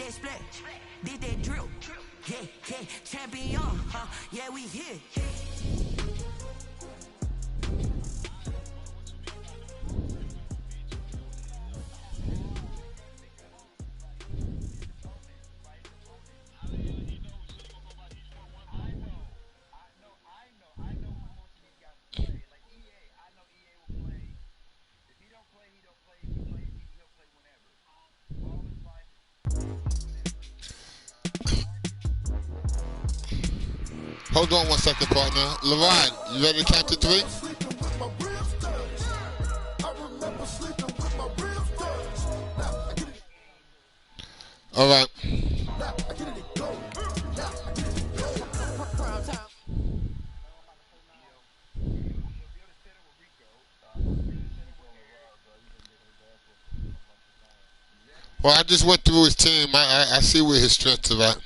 that splash, did that drill. Yeah, yeah, champion, yeah, we here. Hold on 1 second, partner. LeRon, you ready to count to 3? All right. Well, I just went through his team. I see where his strengths are at.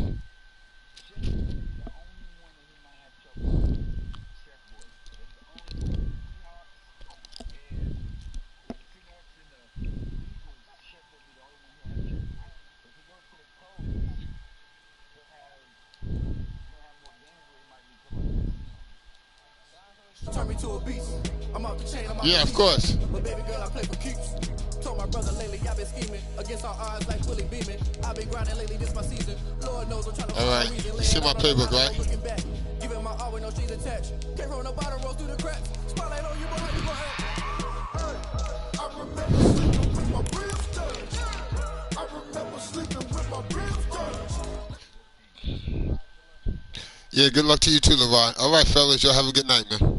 Yeah, of course. But baby girl, I play for keeps. Told my brother lately, I've been scheming against our odds like Willie Beeman. I've been grinding lately, this my season. Lord knows I'm trying to. All right, you see my playbook, right? Looking back, giving my all with no strings attached. Can't roll no bottom, roll through the cracks. Spotlight on you, but how you gonna act? I remember sleeping with my ribs touched. I remember sleeping with my ribs touched. Yeah, good luck to you too, LeRon. All right, fellas, y'all have a good night, man.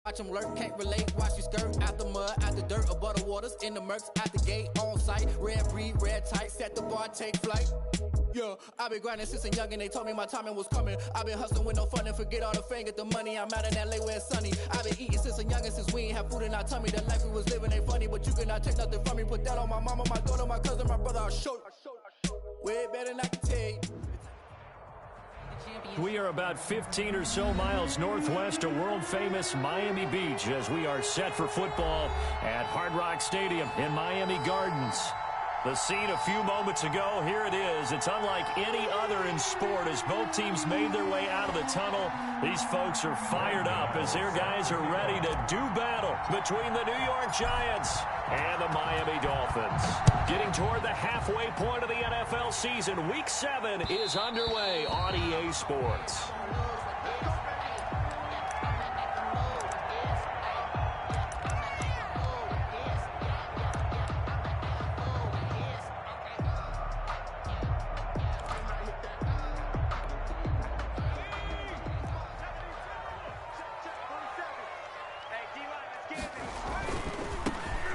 Watch them lurk, can't relate, watch you skirt. Out the mud, out the dirt, above the waters, in the murks, out the gate, on site. Red breed, red tight, set the bar, take flight. Yeah, I've been grinding since a young and they told me my timing was coming. I've been hustling with no fun and forget all the fame, get the money. I'm out in LA where it's sunny. I've been eating since a young and since we ain't have food in our tummy. The life we was living ain't funny, but you cannot take nothing from me. Put that on my mama, my daughter, my cousin, my brother, I'll show you. Way better than I can tell you. We are about 15 or so miles northwest of world-famous Miami Beach as we are set for football at Hard Rock Stadium in Miami Gardens. The scene a few moments ago, here it is. It's unlike any other in sport as both teams made their way out of the tunnel. These folks are fired up as their guys are ready to do battle between the New York Giants and the Miami Dolphins. Getting toward the halfway point of the NFL season, Week 7 is underway on EA Sports.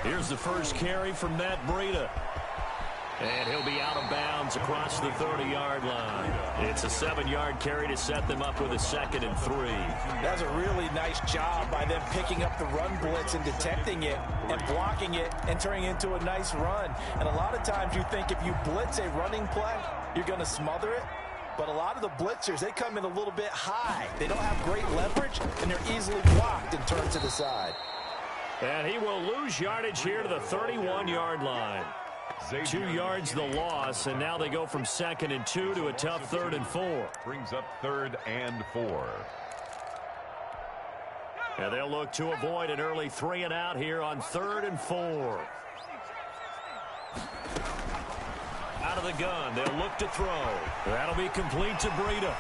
Here's the first carry from Matt Breida. And he'll be out of bounds across the 30-yard line. It's a 7-yard carry to set them up with a 2nd and 3. That's a really nice job by them picking up the run blitz and detecting it and blocking it and turning it into a nice run. And a lot of times you think if you blitz a running play, you're going to smother it. But a lot of the blitzers, they come in a little bit high. They don't have great leverage, and they're easily blocked and turned to the side. And he will lose yardage here to the 31-yard line. 2 yards the loss, and now they go from 2nd and 2 to a tough 3rd and 4. Brings up 3rd and 4. And they'll look to avoid an early 3 and out here on 3rd and 4. Out of the gun, they'll look to throw. That'll be complete to Breida.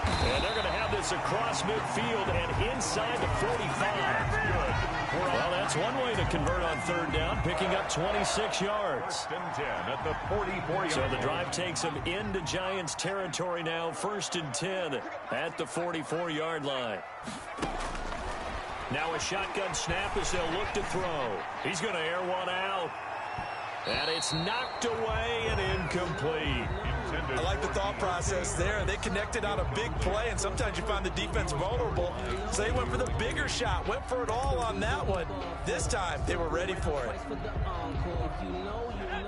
And they're going to have this across midfield and inside the 45. Well, that's one way to convert on 3rd down, picking up 26 yards. 10 at the 44. So the drive takes them into Giants territory now, 1st and 10 at the 44-yard line. Now a shotgun snap as they'll look to throw. He's going to air one out. And it's knocked away and incomplete. I like the thought process there. They connected on a big play, and sometimes you find the defense vulnerable. So they went for the bigger shot, went for it all on that one. This time, they were ready for it.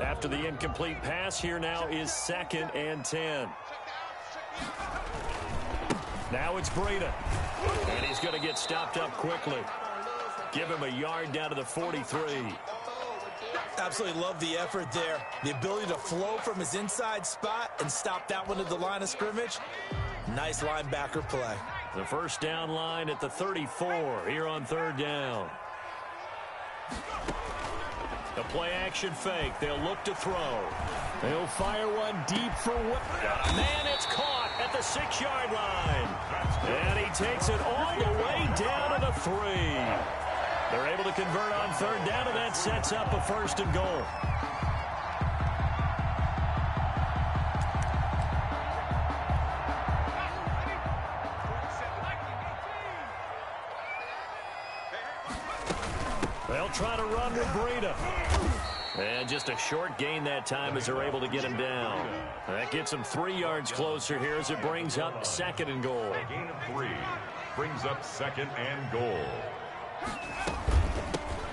After the incomplete pass, here now is 2nd and 10. Now it's Breida. And he's going to get stopped up quickly. Give him a yard down to the 43. Absolutely love the effort there. The ability to flow from his inside spot and stop that one at the line of scrimmage. Nice linebacker play. The first down line at the 34 here on third down. The play action fake. They'll look to throw. They'll fire one deep for what? Man, it's caught at the 6-yard line. And he takes it all the way down to the 3. They're able to convert on third down, and that sets up a first and goal. They'll try to run with Breida. And just a short gain that time as they're able to get him down. That gets him 3 yards closer here as it brings up second and goal. A gain of 3 brings up second and goal.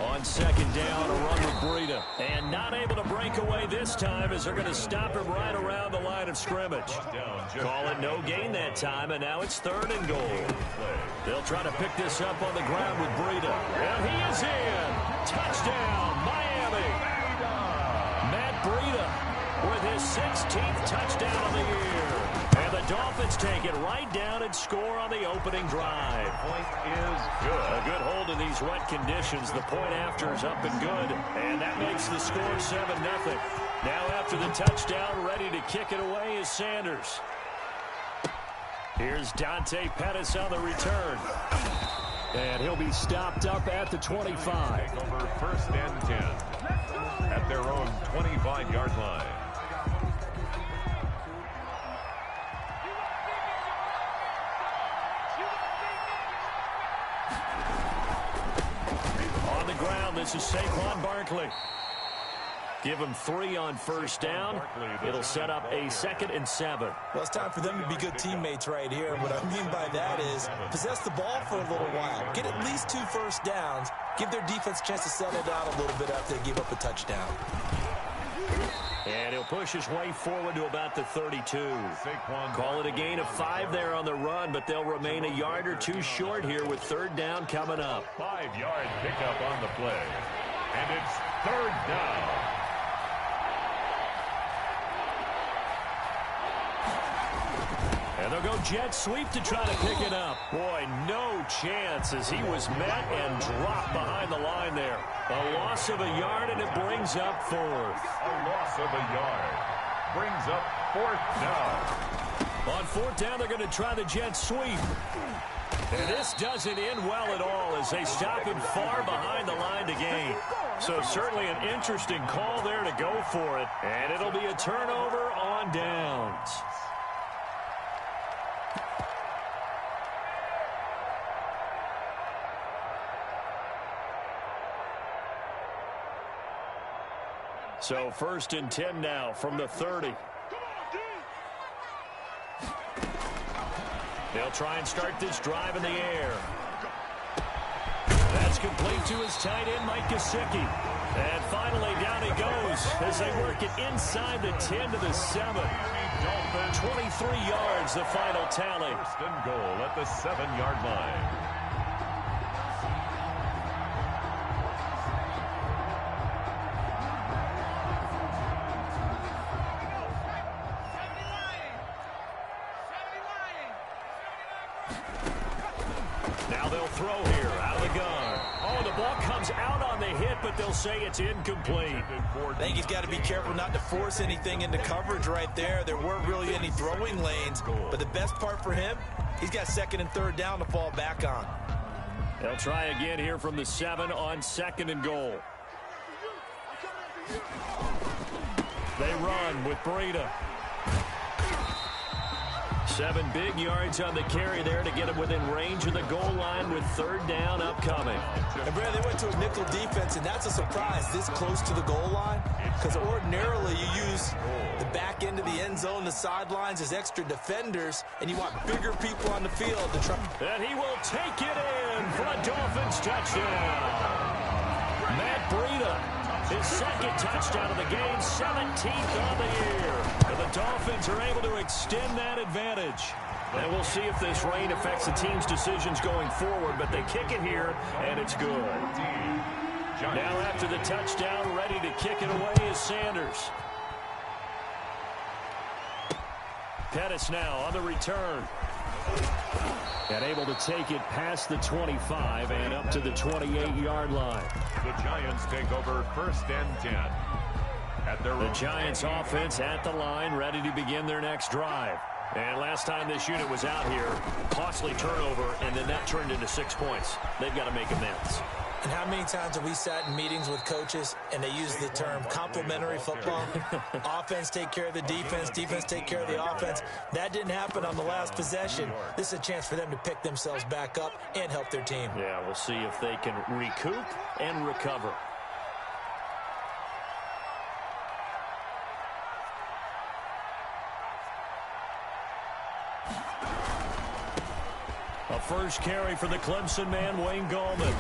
On second down, a run with Breida. And not able to break away this time as they're going to stop him right around the line of scrimmage. Call it no gain that time, and now it's third and goal. They'll try to pick this up on the ground with Breida. And he is in. Touchdown, Miami. Matt Breida with his 16th touchdown of the year. And the Dolphins take it right down and score on the opening drive. The point is good. A good hold in these wet conditions. The point after is up and good. And that makes the score 7-0. Now after the touchdown, ready to kick it away is Sanders. Here's Dante Pettis on the return. And he'll be stopped up at the 25. Take over first and 10 at their own 25-yard line. On the ground, this is Saquon Barkley. Give him 3 on first down. It'll set up a 2nd and 7. Well, it's time for them to be good teammates right here. What I mean by that is possess the ball for a little while. Get at least 2 first downs. Give their defense a chance to settle down a little bit after they give up a touchdown. And he'll push his way forward to about the 32. Call it a gain of 5 there on the run, but they'll remain a yard or 2 short here with third down coming up. 5-yard pickup on the play. And it's third down. And they'll go jet sweep to try to pick it up. Boy, no chance as he was met and dropped behind the line there. A loss of a yard, and it brings up 4th. A loss of a yard brings up 4th down. On 4th down, they're going to try the jet sweep. And this doesn't end well at all as they stop him far behind the line to gain. So certainly an interesting call there to go for it. And it'll be a turnover on downs. So first and 10 now from the 30. They'll try and start this drive in the air. That's complete to his tight end, Mike Gesicki. And finally down he goes as they work it inside the 10 to the 7. 23 yards, the final tally. First and goal at the 7-yard line. Now they'll throw here out of the gun. Oh, the ball comes out on the hit, but they'll say it's incomplete. I think he's got to be careful not to force anything into coverage right there. There weren't really any throwing lanes, but the best part for him, he's got 2nd and 3rd down to fall back on. They'll try again here from the 7 on 2nd and goal. They run with Breida. 7 big yards on the carry there to get him within range of the goal line with third down upcoming. And Brad, they went to a nickel defense, and that's a surprise this close to the goal line, because ordinarily you use the back end of the end zone, the sidelines as extra defenders, and you want bigger people on the field to try. And he will take it in for a Dolphins touchdown. Matt Breida. His 2nd touchdown of the game, 17th on the year. And the Dolphins are able to extend that advantage. And we'll see if this rain affects the team's decisions going forward, but they kick it here, and it's good. Now after the touchdown, ready to kick it away is Sanders. Pettis now on the return. And able to take it past the 25 and up to the 28-yard line. The Giants take over 1st and 10. The Giants offense at the line, ready to begin their next drive. And last time this unit was out here, costly turnover, and then that turned into 6 points. They've got to make amends. And how many times have we sat in meetings with coaches and they use the term complementary football? Offense take care of the defense, defense take care of the offense. That didn't happen on the last possession. This is a chance for them to pick themselves back up and help their team. Yeah, we'll see if they can recoup and recover. A first carry for the Clemson man, Wayne Gallman.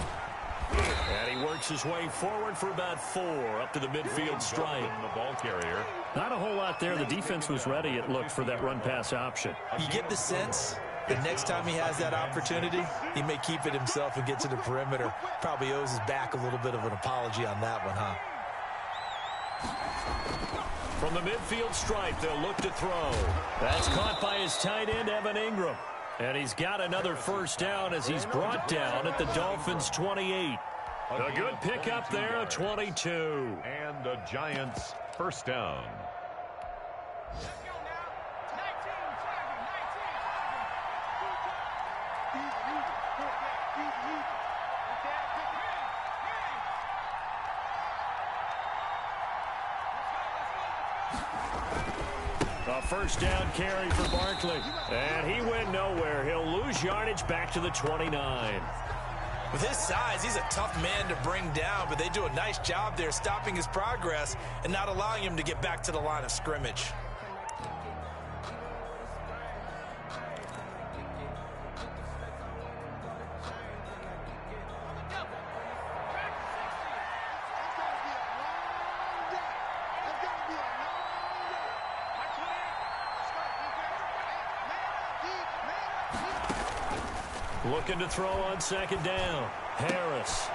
And he works his way forward for about 4 up to the midfield stripe. The ball carrier. Not a whole lot there. The defense was ready, it looked, for that run-pass option. You get the sense that next time he has that opportunity, he may keep it himself and get to the perimeter. Probably owes his back a little bit of an apology on that one, huh? From the midfield stripe, they'll look to throw. That's caught by his tight end, Evan Ingram. And he's got another first down as he's brought down at the Dolphins' 28. A good pickup there, a 22. And the Giants' first down. A first down carry for Barkley. And he went nowhere. He'll lose yardage back to the 29. With his size, he's a tough man to bring down, but they do a nice job there stopping his progress and not allowing him to get back to the line of scrimmage. Looking to throw on second down. Harris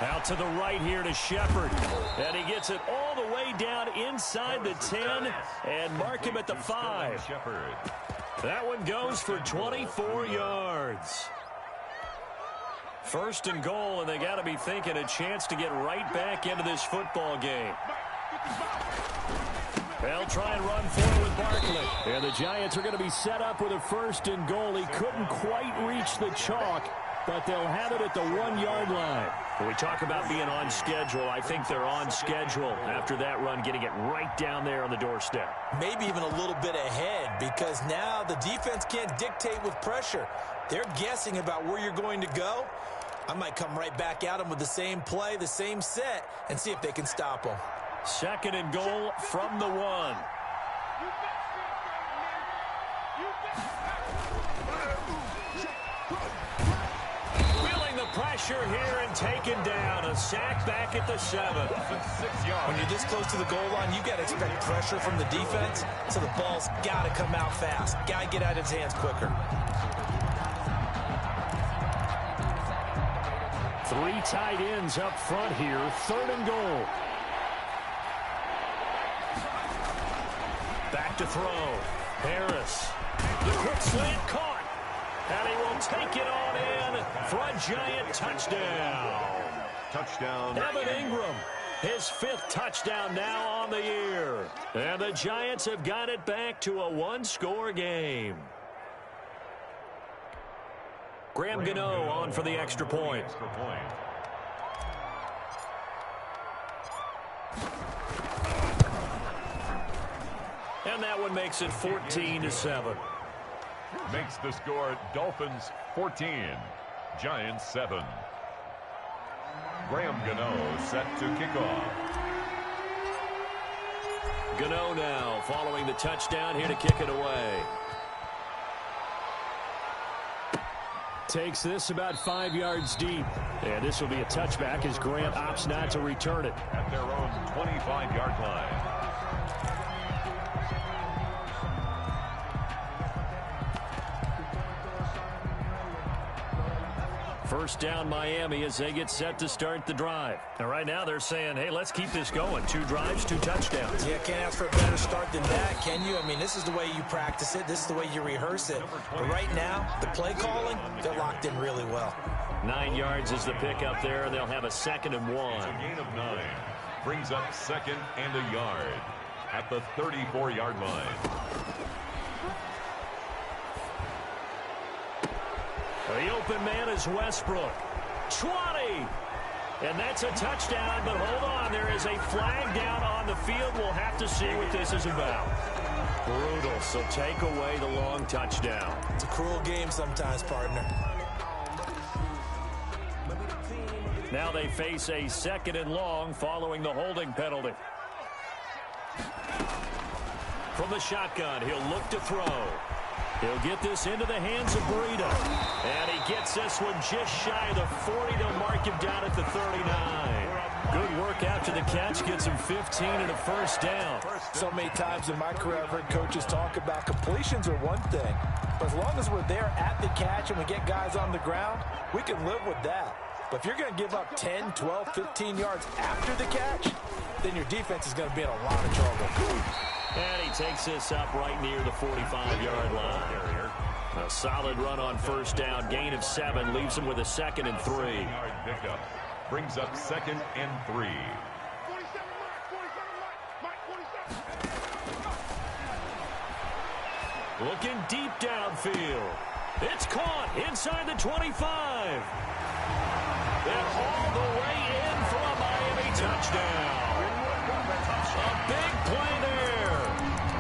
out to the right here to Shepard. And he gets it all the way down inside the 10 and mark him at the 5. That one goes for 24 yards. First and goal, and they got to be thinking a chance to get right back into this football game. They'll try and run forward with Barkley. And the Giants are going to be set up with a first and goal. He couldn't quite reach the chalk, but they'll have it at the 1-yard line. When we talk about being on schedule, I think they're on schedule after that run, getting it right down there on the doorstep. Maybe even a little bit ahead, because now the defense can't dictate with pressure. They're guessing about where you're going to go. I might come right back at them with the same play, the same set, and see if they can stop them. Second and goal from the 1. Feeling the pressure here and taken down. A sack back at the 7. When you're this close to the goal line, you got to expect pressure from the defense, so the ball's got to come out fast. Got to get out of his hands quicker. 3 tight ends up front here. 3rd and goal. Back to throw. Harris. The quick slant caught. And he will take it on in for a Giant touchdown. Touchdown. Evan Ingram. His 5th touchdown now on the year. And the Giants have got it back to a 1-score game. Graham Gano on for the extra point. And that one makes it 14-7. Makes the score Dolphins 14, Giants 7. Graham Gano set to kick off. Gano now following the touchdown here to kick it away. Takes this about 5 yards deep. And this will be a touchback as Grant opts not to return it. At their own 25-yard line. First down Miami as they get set to start the drive. And right now they're saying, hey, let's keep this going. 2 drives, 2 touchdowns. Yeah, can't ask for a better start than that, can you? I mean, this is the way you practice it. This is the way you rehearse it. But right now, the play calling, they're locked in really well. 9 yards is the pickup there. They'll have a 2nd and 1. It's a gain of 9. Brings up 2nd and a yard at the 34-yard line. The open man is Westbrook. 20. And that's a touchdown, but hold on. There is a flag down on the field. We'll have to see what this is about. Brutal, so take away the long touchdown. It's a cruel game sometimes, partner. Now they face a 2nd and long following the holding penalty. From the shotgun, he'll look to throw. He'll get this into the hands of Breida. And he gets this one just shy of the 40. They'll mark him down at the 39. Good work after the catch. Gets him 15 and a first down. So many times in my career I've heard coaches talk about completions are one thing. But as long as we're there at the catch and we get guys on the ground, we can live with that. But if you're going to give up 10, 12, 15 yards after the catch, then your defense is going to be in a lot of trouble. And he takes this up right near the 45-yard line. A solid run on first down. Gain of 7 leaves him with a 2nd and 3. Pickup brings up 2nd and 3. Looking deep downfield. It's caught inside the 25. And all the way in for a Miami touchdown. A big play there.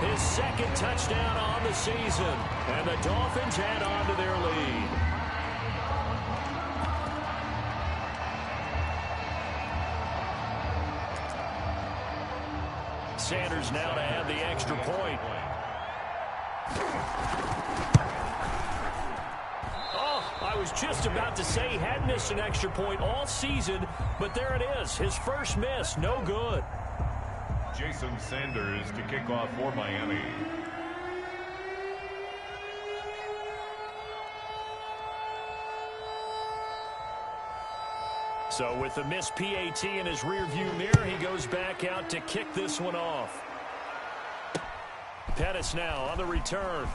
His 2nd touchdown on the season. And the Dolphins add on to their lead. Sanders now to add the extra point. I was just about to say he had missed an extra point all season, but there it is. His first miss, no good. Jason Sanders to kick off for Miami. So with the missed PAT in his rearview mirror, he goes back out to kick this one off. Pettis now on the return.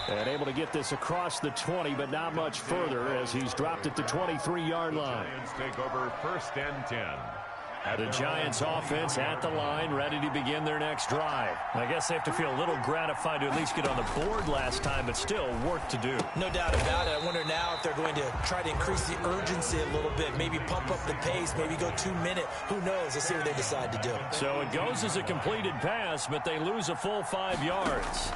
And able to get this across the 20, but not much further as he's dropped at the 23-yard line. Giants take over 1st and 10. The Giants offense at the line, ready to begin their next drive. I guess they have to feel a little gratified to at least get on the board last time, but still work to do. No doubt about it. I wonder now if they're going to try to increase the urgency a little bit, maybe pump up the pace, maybe go 2-minute. Who knows? Let's see what they decide to do. So it goes as a completed pass, but they lose a full 5 yards.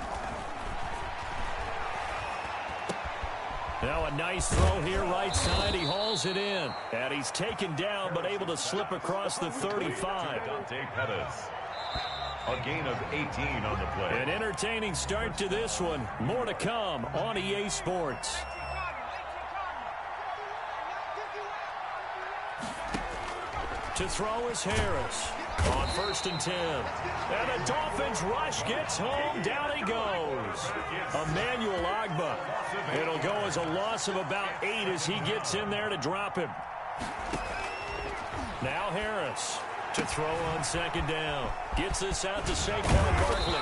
Now a nice throw here right side. He hauls it in. And he's taken down but able to slip across the 35. Dante Pettis. A gain of 18 on the play. An entertaining start to this one. More to come on EA Sports. To throw is Harris. On 1st and 10. And the Dolphins rush gets home. Down he goes. Emmanuel Ogbah. It'll go as a loss of about 8 as he gets in there to drop him. Now Harris to throw on 2nd down. Gets this out to Saquon Barkley.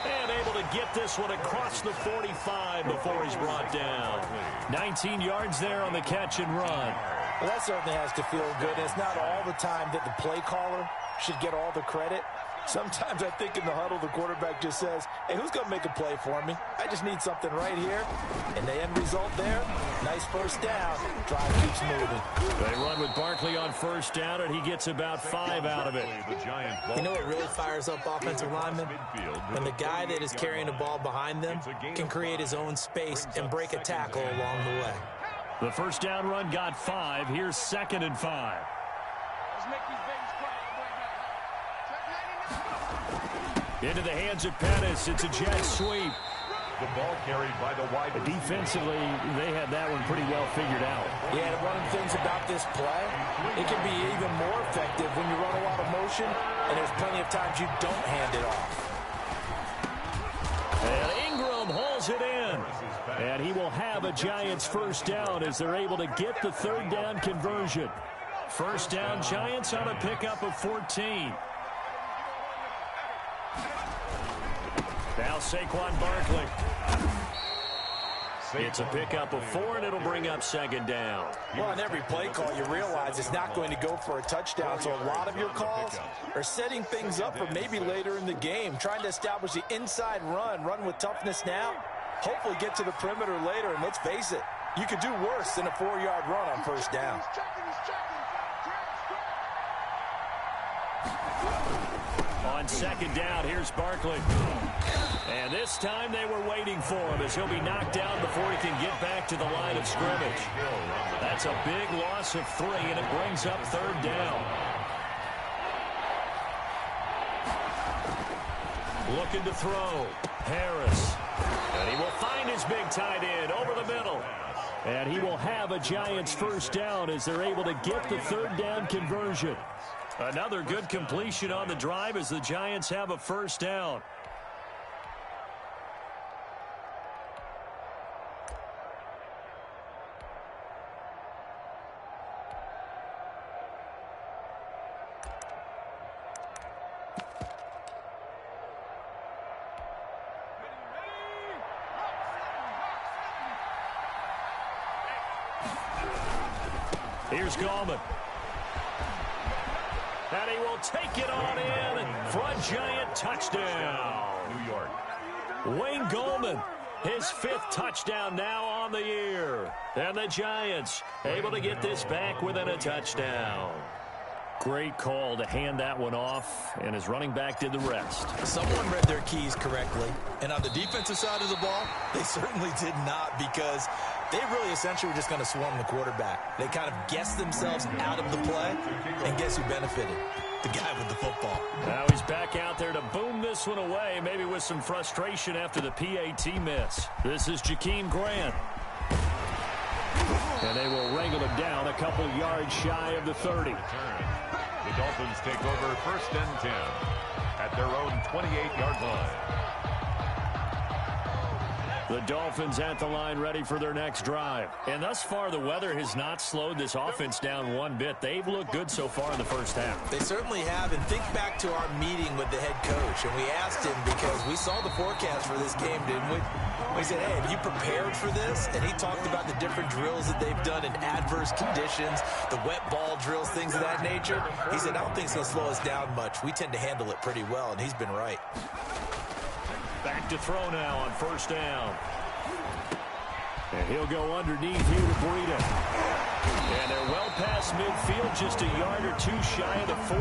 And able to get this one across the 45 before he's brought down. 19 yards there on the catch and run. Well, that certainly has to feel good. It's not all the time that the play caller should get all the credit. Sometimes I think in the huddle, the quarterback just says, hey, who's going to make a play for me? I just need something right here. And the end result there, nice first down. Drive keeps moving. They run with Barkley on 1st down, and he gets about 5 out of it. You know what really fires up offensive linemen? When the guy that is carrying the ball behind them can create his own space and break a tackle along the way. The first down run got 5. Here's 2nd and 5. Into the hands of Pettis. It's a jet sweep. The ball carried by the wide receiver. Defensively, they had that one pretty well figured out. Yeah, and one of the things about this play, it can be even more effective when you run a lot of motion, and there's plenty of times you don't hand it off. And Ingram hauls it in. And he will have a Giants first down as they're able to get the third down conversion. First down, Giants on a pickup of 14. Now Saquon Barkley. It's a pickup of 4, and it'll bring up second down. Well, on every play call, you realize it's not going to go for a touchdown, so a lot of your calls are setting things up for maybe later in the game, trying to establish the inside run with toughness now, hopefully get to the perimeter later, and let's face it, you could do worse than a 4-yard run on first down. On second down, here's Barkley. And this time they were waiting for him as he'll be knocked down before he can get back to the line of scrimmage. That's a big loss of 3, and it brings up third down. Looking to throw. Harris. And he will find his big tight end over the middle. And he will have a Giants first down as they're able to get the third down conversion. Another good completion on the drive as the Giants have a first down. Here's Gallman. And he will take it on in for a Giant touchdown. New York. Wayne Gallman, his 5th touchdown now on the year. And the Giants able to get this back within a touchdown. Great call to hand that one off, and his running back did the rest. Someone read their keys correctly, and on the defensive side of the ball, they certainly did not, because they really essentially were just going to swarm the quarterback. They kind of guessed themselves out of the play, and guess who benefited? The guy with the football. Now he's back out there to boom this one away, maybe with some frustration after the PAT miss. This is Jakeem Grant. And they will wrangle him down a couple yards shy of the 30. The Dolphins take over 1st and 10 at their own 28-yard line. The Dolphins at the line ready for their next drive. And thus far, the weather has not slowed this offense down one bit. They've looked good so far in the first half. They certainly have. And think back to our meeting with the head coach. And we asked him, because we saw the forecast for this game, didn't we? We said, hey, have you prepared for this? And he talked about the different drills that they've done in adverse conditions, the wet ball drills, things of that nature. He said, I don't think it's going to slow us down much. We tend to handle it pretty well, and he's been right. Back to throw now on first down. And he'll go underneath here to Breida. And they're well past midfield, just a yard or 2 shy of the 40.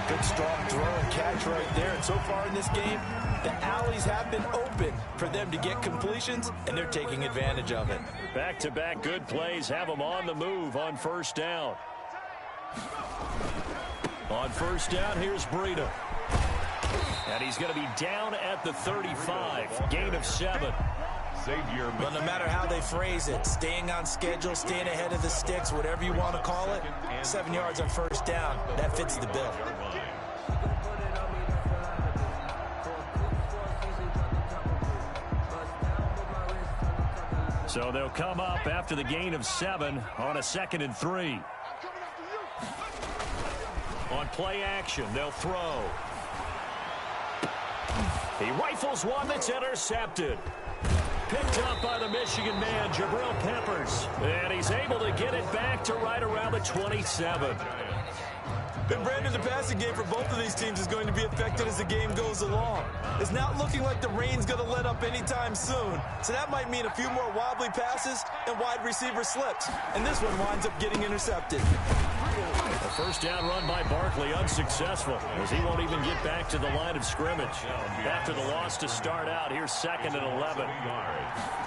Good strong throw and catch right there. And so far in this game, the alleys have been open for them to get completions, and they're taking advantage of it. Back-to-back good plays have them on the move on first down. On first down, here's Breida. And he's going to be down at the 35. Gain of 7. Well, no matter how they phrase it, staying on schedule, staying ahead of the sticks, whatever you want to call it, 7 yards on first down, that fits the bill. So they'll come up after the gain of 7 on a 2nd and 3. On play action, they'll throw. He rifles one that's intercepted. Picked up by the Michigan man, Jabril Peppers. And he's able to get it back to right around the 27. And Brandon, the passing game for both of these teams is going to be affected as the game goes along. It's not looking like the rain's going to let up anytime soon. So that might mean a few more wobbly passes and wide receiver slips. And this one winds up getting intercepted. A first down run by Barkley unsuccessful, as he won't even get back to the line of scrimmage. After the loss to start out, here's 2nd and 11.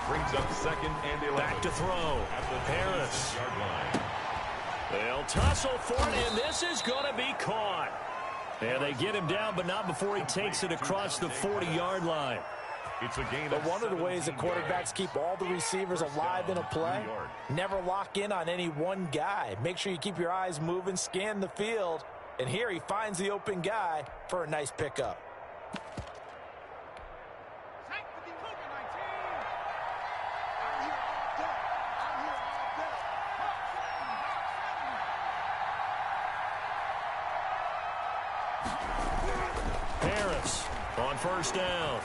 Brings up 2nd and 11. Back to throw. Harris. They'll tussle for it, and this is going to be caught. And they get him down, but not before he takes it across the 40-yard line. It's a gain. But one of the ways that quarterbacks keep all the receivers alive in a play, never lock in on any one guy. Make sure you keep your eyes moving, scan the field. And here he finds the open guy for a nice pickup. Harris on first down.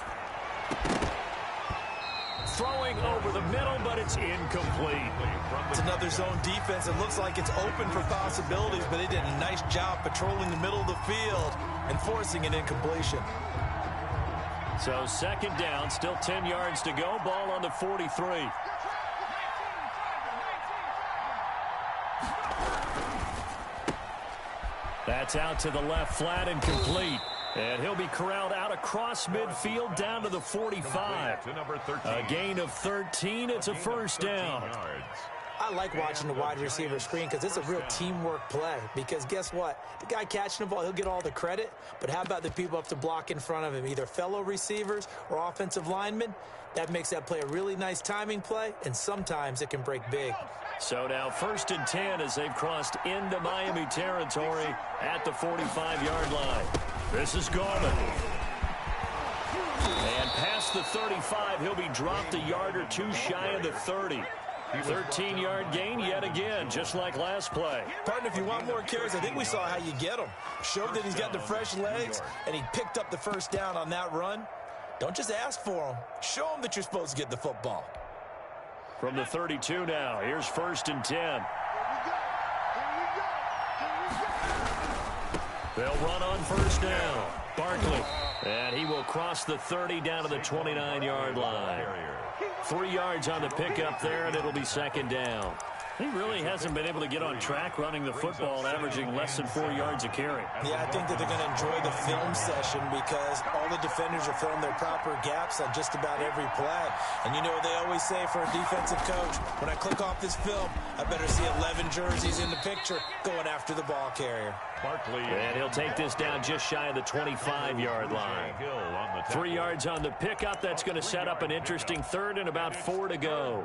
Throwing over the middle, but it's incomplete. It's another zone defense. It looks like it's open for possibilities, but they did a nice job patrolling the middle of the field and forcing an incompletion. So second down, still 10 yards to go. Ball on the 43. That's out to the left flat and complete. And he'll be corralled out across midfield down to the 45. A gain of 13. It's a first down. I like watching the wide receiver screen because it's a real teamwork play. Because guess what? The guy catching the ball, he'll get all the credit. But how about the people up to block in front of him, either fellow receivers or offensive linemen? That makes that play a really nice timing play, and sometimes it can break big. So now first and 10 as they've crossed into Miami territory at the 45-yard line. This is Gorman. And past the 35, he'll be dropped a yard or two shy of the 30. 13-yard gain yet again, just like last play. Partner, if you want more carries, I think we saw how you get him. Showed that he's got the fresh legs, and he picked up the first down on that run. Don't just ask for him. Show him that you're supposed to get the football. From the 32 now, here's first and 10. They'll run on first down. Barkley. And he will cross the 30 down to the 29-yard line. 3 yards on the pickup there, and it'll be second down. He really hasn't been able to get on track running the football, averaging less than 4 yards a carry. Yeah, I think that they're going to enjoy the film session because all the defenders are filling their proper gaps on just about every play. And you know what they always say for a defensive coach? When I click off this film, I better see 11 jerseys in the picture going after the ball carrier. And he'll take this down just shy of the 25-yard line. 3 yards on the pickup. That's going to set up an interesting third and about 4 to go.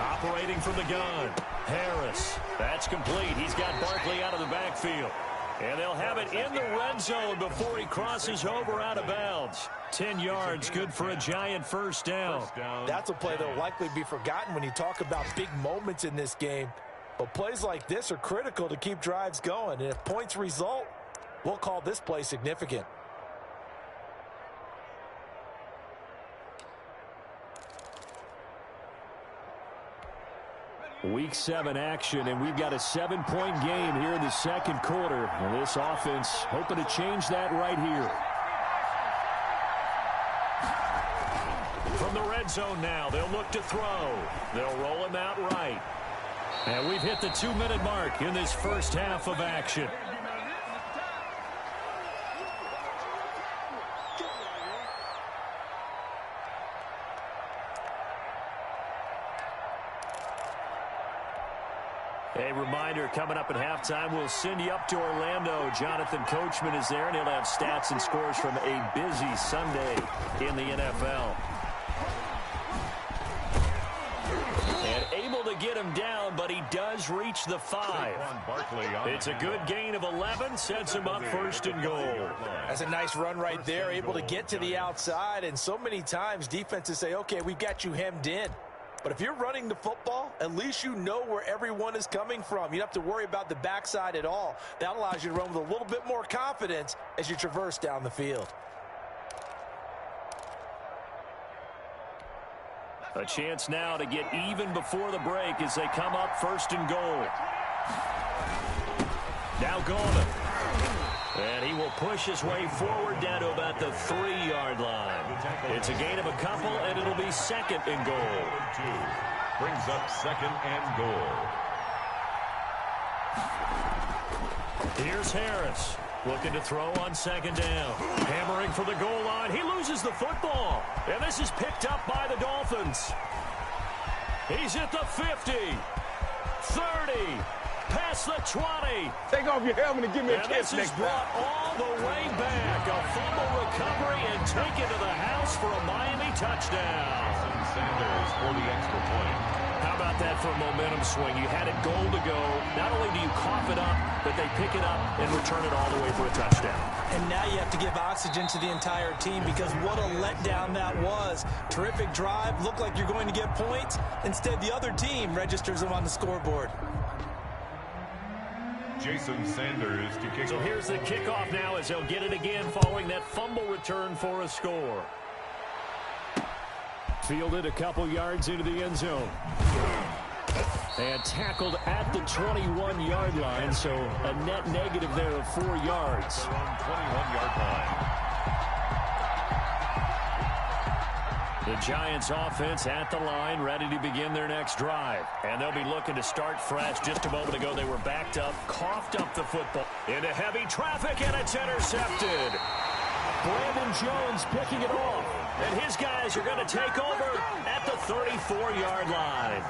Operating from the gun, Harris. That's complete. He's got Barkley out of the backfield. And they'll have it in the red zone before he crosses over out of bounds. 10 yards, good for a giant first down. That's a play that will likely be forgotten when you talk about big moments in this game. But plays like this are critical to keep drives going. And if points result, we'll call this play significant. Week 7 action, and we've got a 7-point game here in the second quarter. And this offense hoping to change that right here. From the red zone now, they'll look to throw. They'll roll him out right. And we've hit the 2-minute mark in this first half of action. A reminder, coming up at halftime, we'll send you up to Orlando. Jonathan Coachman is there, and he'll have stats and scores from a busy Sunday in the NFL. And able to get him down, but he does reach the 5. It's a good gain of 11, sets him up first and goal. That's a nice run right there, able to get to the outside. And so many times defenses say, okay, we've got you hemmed in. But if you're running the football, at least you know where everyone is coming from. You don't have to worry about the backside at all. That allows you to run with a little bit more confidence as you traverse down the field. A chance now to get even before the break as they come up first and goal. Now Gorman. And he will push his way forward down to about the 3-yard line. It's a gain of a couple, and it'll be second and goal. Brings up second and goal. Here's Harris. Looking to throw on second down. Hammering for the goal line. He loses the football. And this is picked up by the Dolphins. He's at the 50. 30. Past the 20. Take off your helmet and give me a kiss next time. This is brought all the way back. A fumble recovery and taken to the house for a Miami touchdown. Sanders for the extra point. How about that for a momentum swing? You had it goal to go. Not only do you cough it up, but they pick it up and return it all the way for a touchdown. And now you have to give oxygen to the entire team because what a letdown that was. Terrific drive. Looked like you're going to get points. Instead, the other team registers them on the scoreboard. Jason Sanders to kick. So here's the kickoff now as they'll get it again following that fumble return for a score. Fielded a couple yards into the end zone. And tackled at the 21-yard line, so a net negative there of 4 yards. 21-yard line. The Giants offense at the line, ready to begin their next drive. And they'll be looking to start fresh. Just a moment ago, they were backed up, coughed up the football into heavy traffic, and it's intercepted. Brandon Jones picking it off. And his guys are going to take over at the 34-yard line.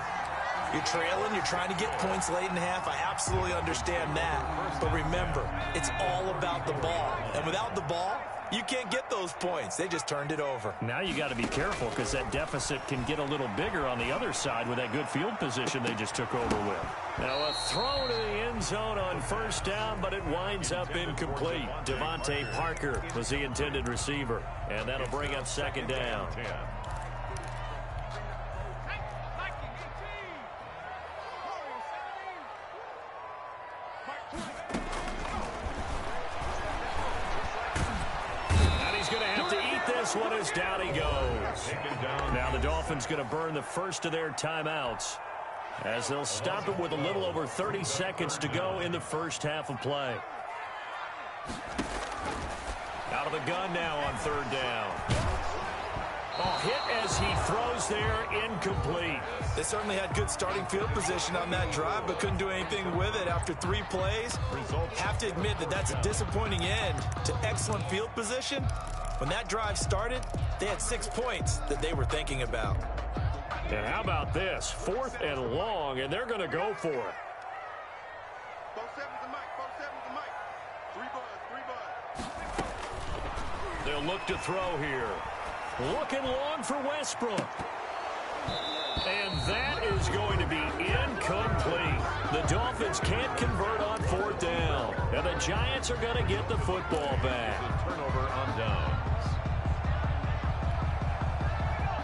You're trailing, you're trying to get points late in half. I absolutely understand that. But remember, it's all about the ball. And without the ball, you can't get those points. They just turned it over. Now you got to be careful because that deficit can get a little bigger on the other side with that good field position they just took over with. Now a throw to the end zone on first down, but it winds up incomplete. Devontae Parker was the intended receiver, and that'll bring up second down. This one is down he goes. Now the Dolphins going to burn the first of their timeouts as they'll stop it with a little over 30 seconds to go in the first half of play. Out of the gun now on third down. Hit as he throws there, incomplete. They certainly had good starting field position on that drive, but couldn't do anything with it after 3 plays. Have to admit that that's a disappointing end to excellent field position. When that drive started, they had 6 points that they were thinking about. And how about this? 4th and long, and they're going to go for it. 4-7's the mic. 4-7's the mic. 3 buds. They'll look to throw here. Looking long for Westbrook. And that is going to be incomplete. The Dolphins can't convert on 4th down. And the Giants are going to get the football back. Turnover on downs.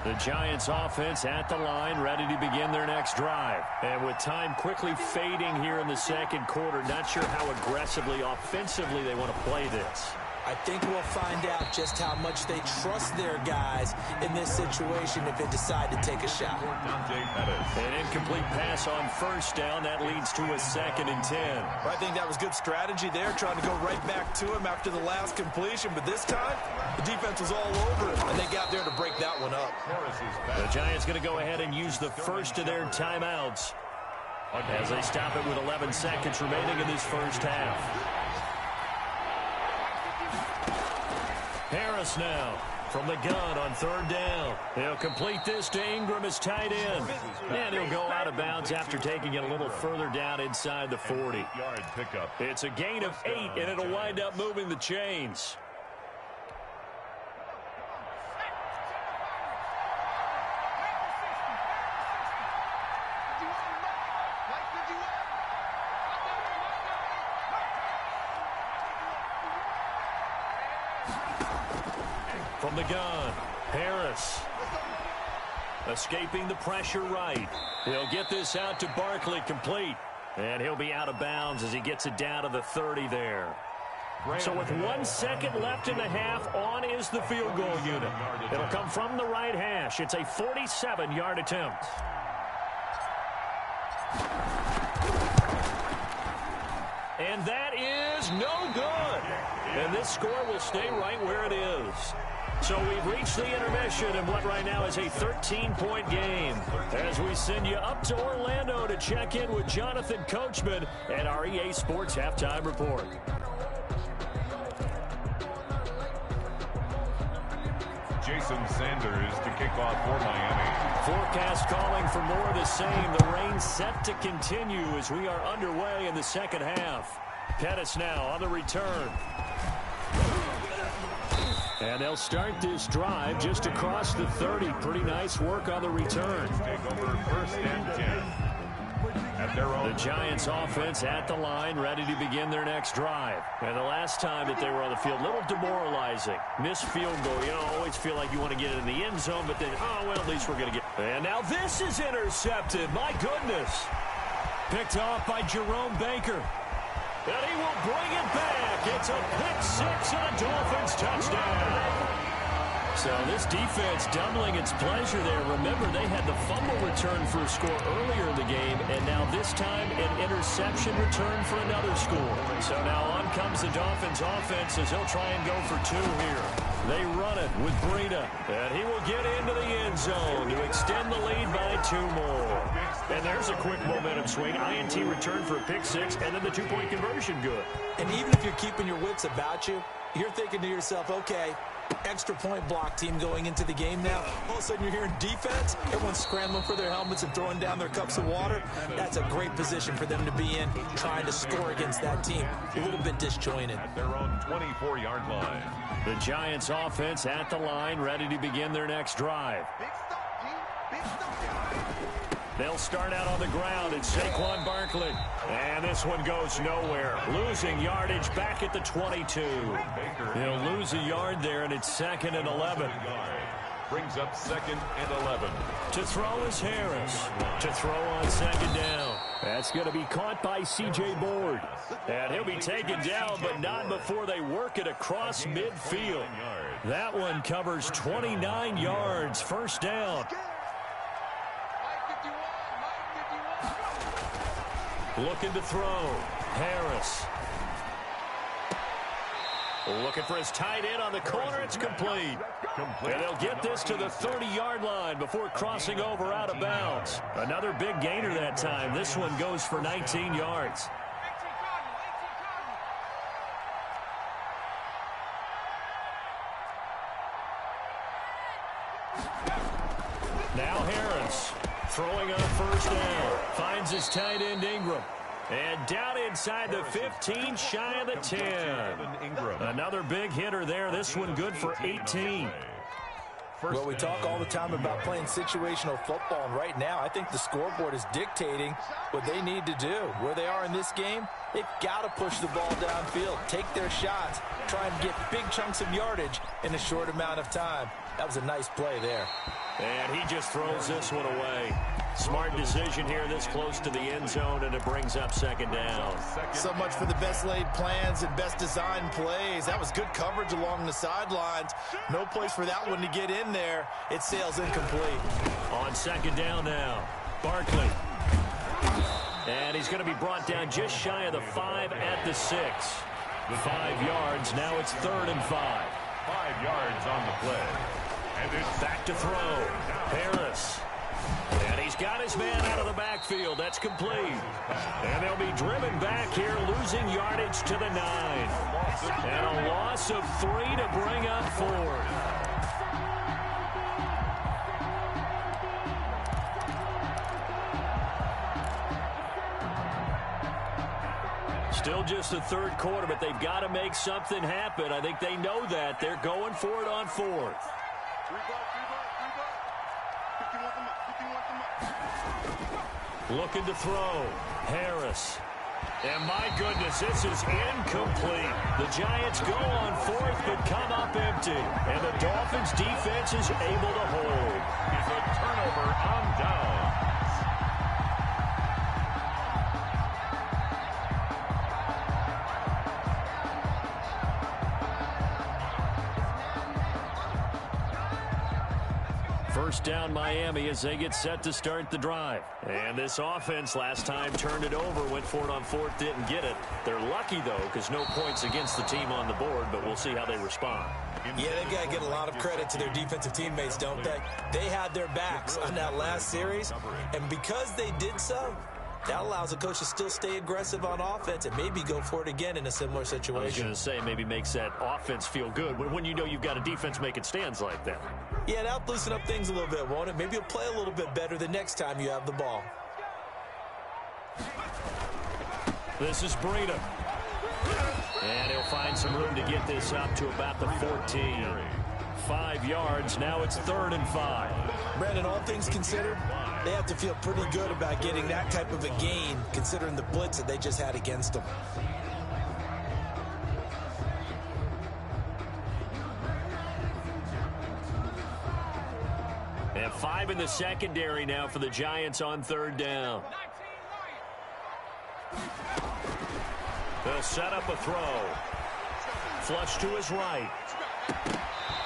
The Giants offense at the line, ready to begin their next drive. And with time quickly fading here in the second quarter, not sure how aggressively, offensively they want to play this. I think we'll find out just how much they trust their guys in this situation if they decide to take a shot. An incomplete pass on first down. That leads to a 2nd and 10. I think that was good strategy there, trying to go right back to him after the last completion. But this time, the defense was all over him, and they got there to break that one up. The Giants going to go ahead and use the first of their timeouts as they stop it with 11 seconds remaining in this first half. Harris now from the gun on 3rd down. He'll complete this to Ingram as tight end. And he'll go out of bounds after taking it a little further down inside the 40. Yard pickup. It's a gain of 8, and it'll wind up moving the chains. From the gun, Harris. Escaping the pressure right. He'll get this out to Barkley, complete. And he'll be out of bounds as he gets it down to the 30 there. So with 1 second left in the half, on is the field goal unit. It'll come from the right hash. It's a 47-yard attempt. And that is no good. And this score will stay right where it is. So we've reached the intermission in what right now is a 13-point game as we send you up to Orlando to check in with Jonathan Coachman and our EA Sports Halftime Report. Jason Sanders to kick off for Miami. Forecast calling for more of the same. The rain set to continue as we are underway in the second half. Pettis now on the return. And they'll start this drive just across the 30. Pretty nice work on the return. Take over first and 10. At their own. The Giants offense at the line, ready to begin their next drive. And the last time that they were on the field, a little demoralizing. Missed field goal. You know, always feel like you want to get it in the end zone, but then, oh, well, at least we're going to get. And now this is intercepted. My goodness. Picked off by Jerome Baker. And he will bring it back. It's a pick-6 and a Dolphins touchdown. So this defense doubling its pleasure there. Remember, they had the fumble return for a score earlier in the game, and now this time an interception return for another score. So now on comes the Dolphins offense as he'll try and go for 2 here. They run it with Breida, and he will get into the end zone to extend the lead by 2 more. And there's a quick momentum swing. INT return for a pick-6, and then the 2-point conversion good. And even if you're keeping your wits about you, you're thinking to yourself, okay, extra point block team going into the game now. All of a sudden you're hearing defense. Everyone's scrambling for their helmets and throwing down their cups of water. That's a great position for them to be in, trying to score against that team. A little bit disjointed. At their own 24-yard line. The Giants offense at the line, ready to begin their next drive. They'll start out on the ground. It's Saquon Barkley. And this one goes nowhere. Losing yardage back at the 22. He'll lose a yard there, and it's 2nd and 11. Brings up 2nd and 11. To throw is Harris. To throw on 2nd down. That's going to be caught by C.J. Board. And he'll be taken down, but not before they work it across midfield. That one covers 29 yards. First down. Looking to throw. Harris. Looking for his tight end on the corner. It's complete. And they'll get this to the 30-yard line before crossing over out of bounds. Another big gainer that time. This one goes for 19 yards. Now Harris. Throwing on first down. Finds his tight end Ingram. And down inside the 15, shy of the 10. Another big hitter there. This one good for 18. Well, we talk all the time about playing situational football, and right now I think the scoreboard is dictating what they need to do. Where they are in this game, they've got to push the ball downfield, take their shots, try and get big chunks of yardage in a short amount of time. That was a nice play there. And he just throws this one away. Smart decision here this close to the end zone, and it brings up 2nd down. So much for the best laid plans and best designed plays. That was good coverage along the sidelines. No place for that one to get in there. It sails incomplete. On 2nd down now, Barkley. And he's going to be brought down just shy of the 5 at the 6. 5 yards. Now it's 3rd and 5. 5 yards on the play. And it's back to throw. Harris. And he's got his man out of the backfield. That's complete. And they'll be driven back here, losing yardage to the 9. And a loss of 3 to bring up 4th. Still just the 3rd quarter, but they've got to make something happen. I think they know that. They're going for it on 4th. Looking to throw. Harris. And my goodness, this is incomplete. The Giants go on 4th, but come up empty. And the Dolphins defense is able to hold. It's a turnover on down. First down Miami as they get set to start the drive. And this offense last time turned it over, went for it on 4th, didn't get it. They're lucky, though, because no points against the team on the board, but we'll see how they respond. Yeah, they've got to get a lot of credit to their defensive teammates, don't they? They had their backs on that last series, and because they did so, that allows the coach to still stay aggressive on offense and maybe go for it again in a similar situation. I was going to say, maybe makes that offense feel good when you know you've got a defense making stands like that. Yeah, that'll loosen up things a little bit, won't it? Maybe you'll play a little bit better the next time you have the ball. This is Breida. And he'll find some room to get this up to about the 14. 5 yards. Now it's 3rd and 5. Brandon, all things considered, they have to feel pretty good about getting that type of a gain, considering the blitz that they just had against them. And 5 in the secondary now for the Giants on 3rd down. They'll set up a throw. Flush to his right.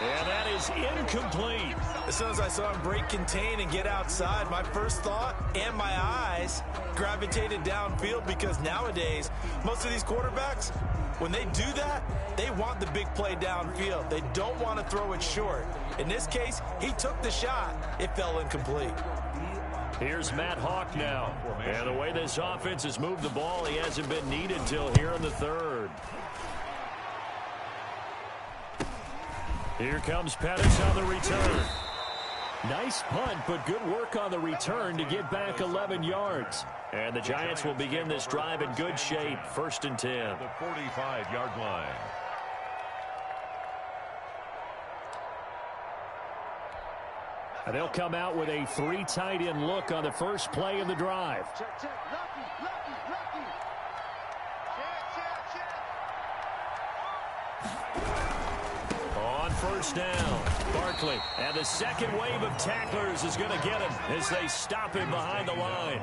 And that is incomplete. As soon as I saw him break contain and get outside, my first thought and my eyes gravitated downfield, because nowadays, most of these quarterbacks, when they do that, they want the big play downfield. They don't want to throw it short. In this case, he took the shot. It fell incomplete. Here's Matt Hawk now. And the way this offense has moved the ball, he hasn't been needed till here in the 3rd. Here comes Pettis on the return. Nice punt, but good work on the return to get back 11 yards. And the Giants will begin this drive in good shape. 1st and 10. The 45-yard line. And they'll come out with a 3 tight end look on the first play of the drive. On 1st down, Barkley. And the second wave of tacklers is going to get him as they stop him behind the line.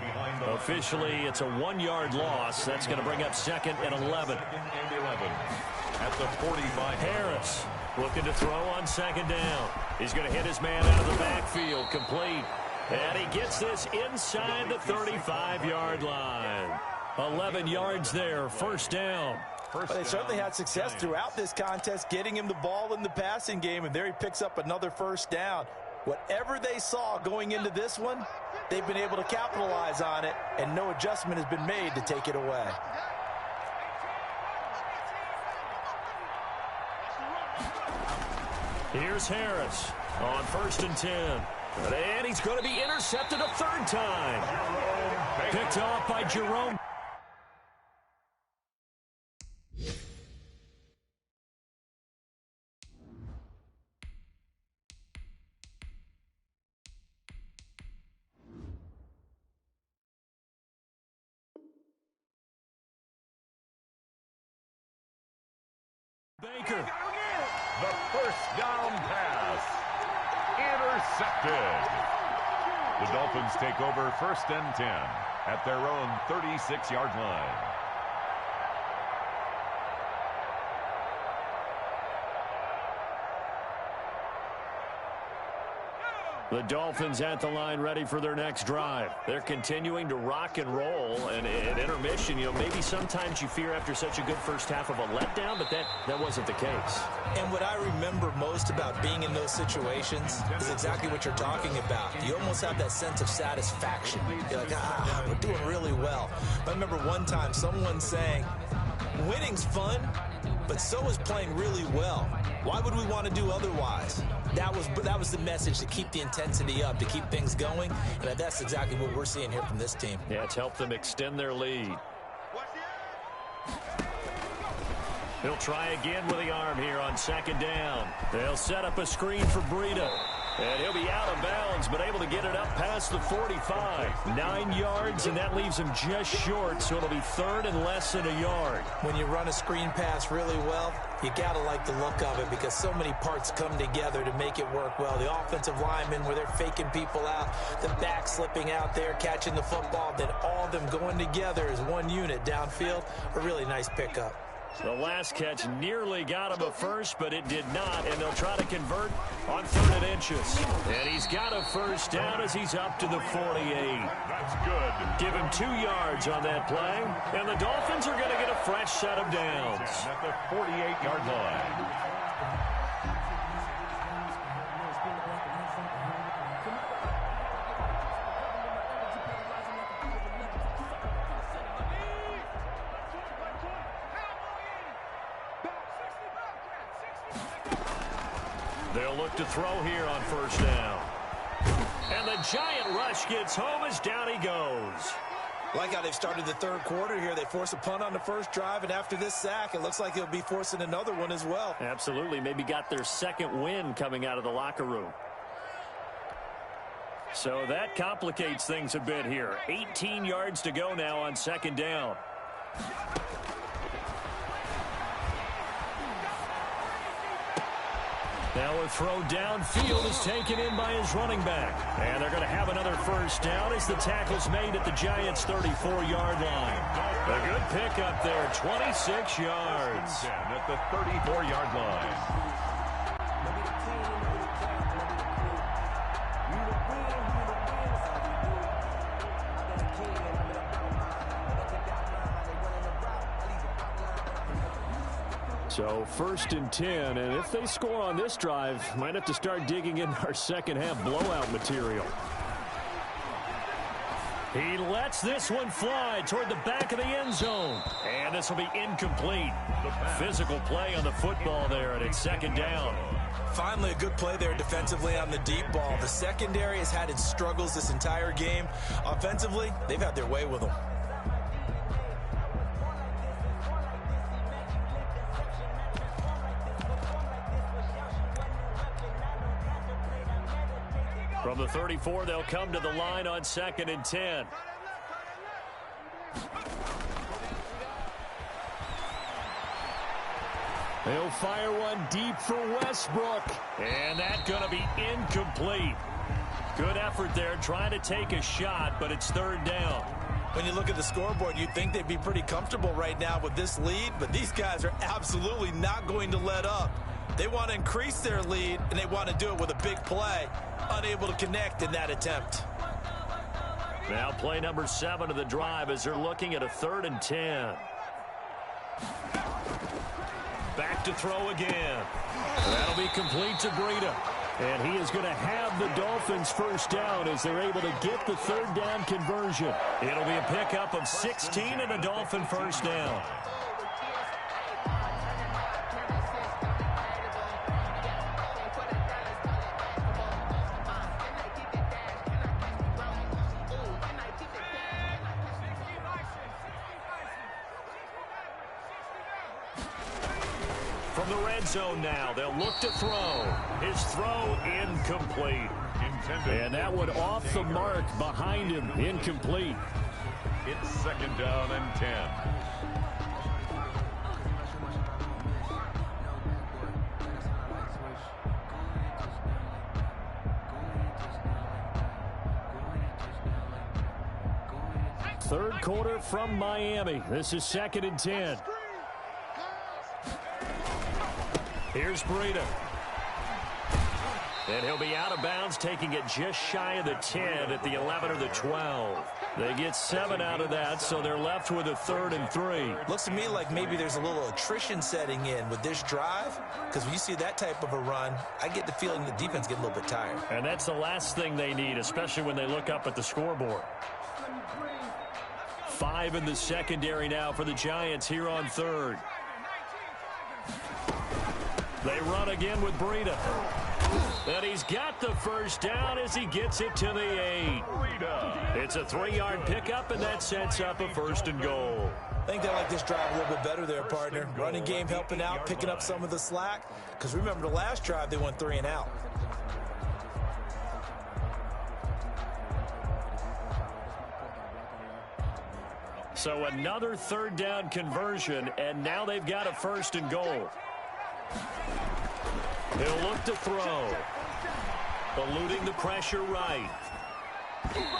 Officially, it's a 1-yard loss. That's going to bring up 2nd and 11. At the 45. Harris looking to throw on 2nd down. He's going to hit his man out of the backfield, complete. And he gets this inside the 35-yard line. 11 yards there, 1st down. But they certainly had success throughout this contest, getting him the ball in the passing game, and there he picks up another 1st down. Whatever they saw going into this one, they've been able to capitalize on it, and no adjustment has been made to take it away. Here's Harris on 1st and 10. And he's going to be intercepted a 3rd time. Picked off by Jerome. Baker. The 1st down pass. Intercepted. The Dolphins take over 1st and 10 at their own 36-yard line. The Dolphins at the line, ready for their next drive. They're continuing to rock and roll, and at intermission, maybe sometimes you fear after such a good first half of a letdown, but that wasn't the case. And what I remember most about being in those situations is exactly what you're talking about. You almost have that sense of satisfaction. You're like, we're doing really well. I remember one time someone saying, winning's fun, but so is playing really well. Why would we want to do otherwise? That was the message, to keep the intensity up, to keep things going, and that's exactly what we're seeing here from this team. Yeah, it's helped them extend their lead. He'll try again with the arm here on 2nd down. They'll set up a screen for Breida. And he'll be out of bounds, but able to get it up past the 45. 9 yards, and that leaves him just short, so it'll be 3rd and less than a yard. When you run a screen pass really well, you got to like the look of it, because so many parts come together to make it work well. The offensive linemen, where they're faking people out, the back slipping out there, catching the football, then all of them going together as one unit downfield. A really nice pickup. The last catch nearly got him a first, but it did not, and they'll try to convert on 3rd and inches. And he's got a 1st down as he's up to the 48. That's good. Give him 2 yards on that play, and the Dolphins are going to get a fresh set of downs. At the 48-yard line. They'll look to throw here on 1st down. And the giant rush gets home as down he goes. Like how they've started the third quarter here. They force a punt on the first drive, and after this sack, it looks like they'll be forcing another one as well. Absolutely. Maybe got their second win coming out of the locker room. So that complicates things a bit here. 18 yards to go now on second down. Now a throw downfield is taken in by his running back. And they're going to have another first down as the tackle's made at the Giants' 34-yard line. A good pickup there, 26 yards. At the 34-yard line. So first and 10, and if they score on this drive, might have to start digging in our second half blowout material. He lets this one fly toward the back of the end zone. And this will be incomplete. Physical play on the football there, and it's second down. Finally, a good play there defensively on the deep ball. The secondary has had its struggles this entire game. Offensively, they've had their way with them. From the 34, they'll come to the line on second and 10. They'll fire one deep for Westbrook. And that's going to be incomplete. Good effort there, trying to take a shot, but it's third down. When you look at the scoreboard, you'd think they'd be pretty comfortable right now with this lead, but these guys are absolutely not going to let up. They want to increase their lead, and they want to do it with a big play. Unable to connect in that attempt. Now play number 7 of the drive as they're looking at a 3rd and 10. Back to throw again. That'll be complete to Breida. And he is going to have the Dolphins first down as they're able to get the 3rd down conversion. It'll be a pickup of 16 and a Dolphin first down. From the red zone now, they'll look to throw. His throw incomplete. And that one off the mark behind him, incomplete. It's second down and 10. Third quarter from Miami. This is second and 10. Here's Breida. And he'll be out of bounds, taking it just shy of the 10 at the 11 or the 12. They get 7 out of that, so they're left with a 3rd and 3. Looks to me like maybe there's a little attrition setting in with this drive, because when you see that type of a run, I get the feeling the defense get a little bit tired. And that's the last thing they need, especially when they look up at the scoreboard. 5 in the secondary now for the Giants here on 3rd. They run again with Breida. And he's got the first down as he gets it to the 8. It's a 3-yard pickup, and that sets up a 1st and goal. I think they like this drive a little bit better there, partner. Running game helping out, picking up some of the slack. Because remember, the last drive, they went 3 and out. So another 3rd down conversion, and now they've got a 1st and goal. He'll look to throw. Eluding the pressure right.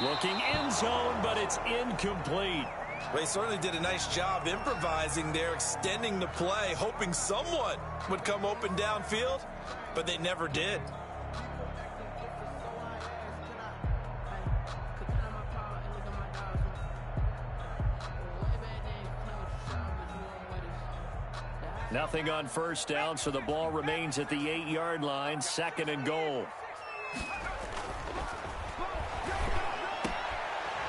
Looking end zone, but it's incomplete. Well, he certainly did a nice job improvising there, extending the play, hoping someone would come open downfield, but they never did. Nothing on first down, so the ball remains at the 8-yard line, 2nd and goal.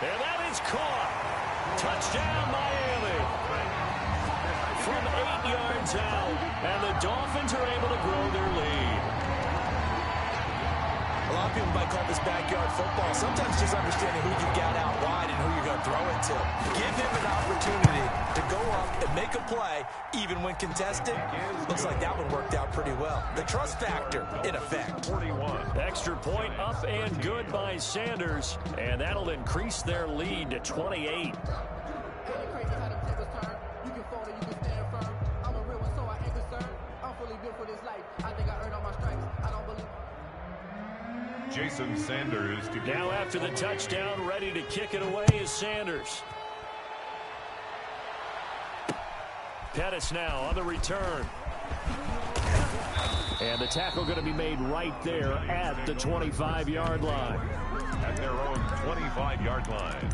And that is caught. Touchdown, Miami. From 8 yards out, and the Dolphins are able to grow their lead. A lot of people might call this backyard football. Sometimes just understanding who you've got out wide and who you're going to throw it to. Give him an opportunity to go up and make a play, even when contested. Looks like that one worked out pretty well. The trust factor, in effect. 41. Extra point up and good by Sanders, and that'll increase their lead to 28. Jason Sanders to now after the touchdown, ready to kick it away is Sanders. Pettis now on the return. And the tackle going to be made right there at the 25-yard line. At their own 25-yard line.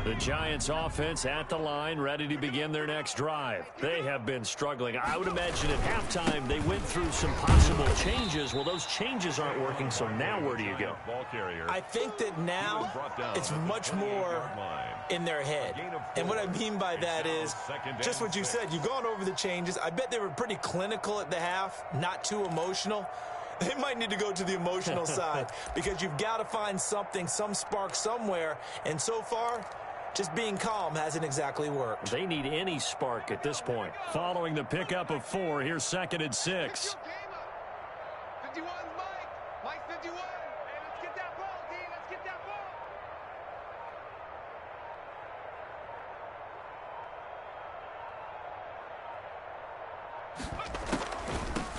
The Giants offense at the line, ready to begin their next drive. They have been struggling. I would imagine at halftime they went through some possible changes. Well, those changes aren't working, so now where do you go? I think that now it's much more in their head. And what I mean by that is just what you said. You've gone over the changes. I bet they were pretty clinical at the half, not too emotional. They might need to go to the emotional side because you've got to find something, some spark somewhere. And so far, just being calm hasn't exactly worked. They need any spark at this point. Following the pickup of 4, here's 2nd and 6. 51's Mike. Mike 51. Hey, let's get that ball, D. Let's get that ball.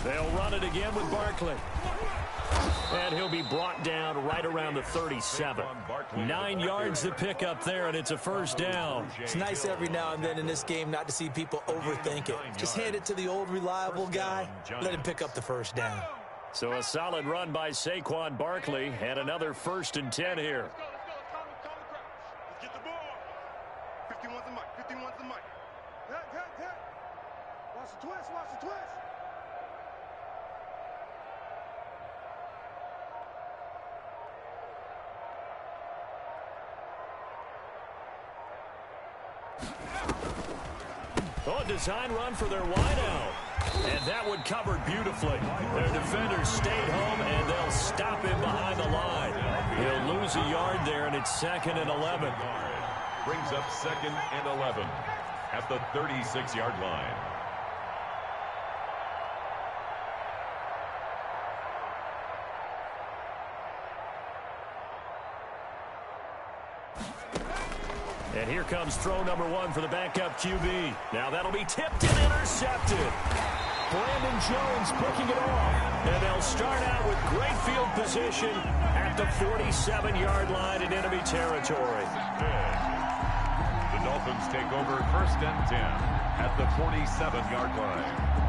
They'll run it again with Barkley. And he'll be brought down right around the 37. 9 yards to pick up there, and it's a first down. It's nice every now and then in this game not to see people overthink it. Just hand it to the old reliable guy. Let him pick up the first down. So a solid run by Saquon Barkley, and another 1st and 10 here. Let's go. Let's get the ball. 51's the Mike. 51's the Mike. Hit. Watch the twist. Oh, a design run for their wideout. And that one covered beautifully. Their defenders stayed home, and they'll stop him behind the line. He'll lose a yard there, and it's 2nd and 11. Brings up 2nd and 11 at the 36-yard line. And here comes throw number 1 for the backup QB. Now that'll be tipped and intercepted. Brandon Jones picking it off. And they'll start out with great field position at the 47-yard line in enemy territory. The Dolphins take over 1st and 10 at the 47-yard line.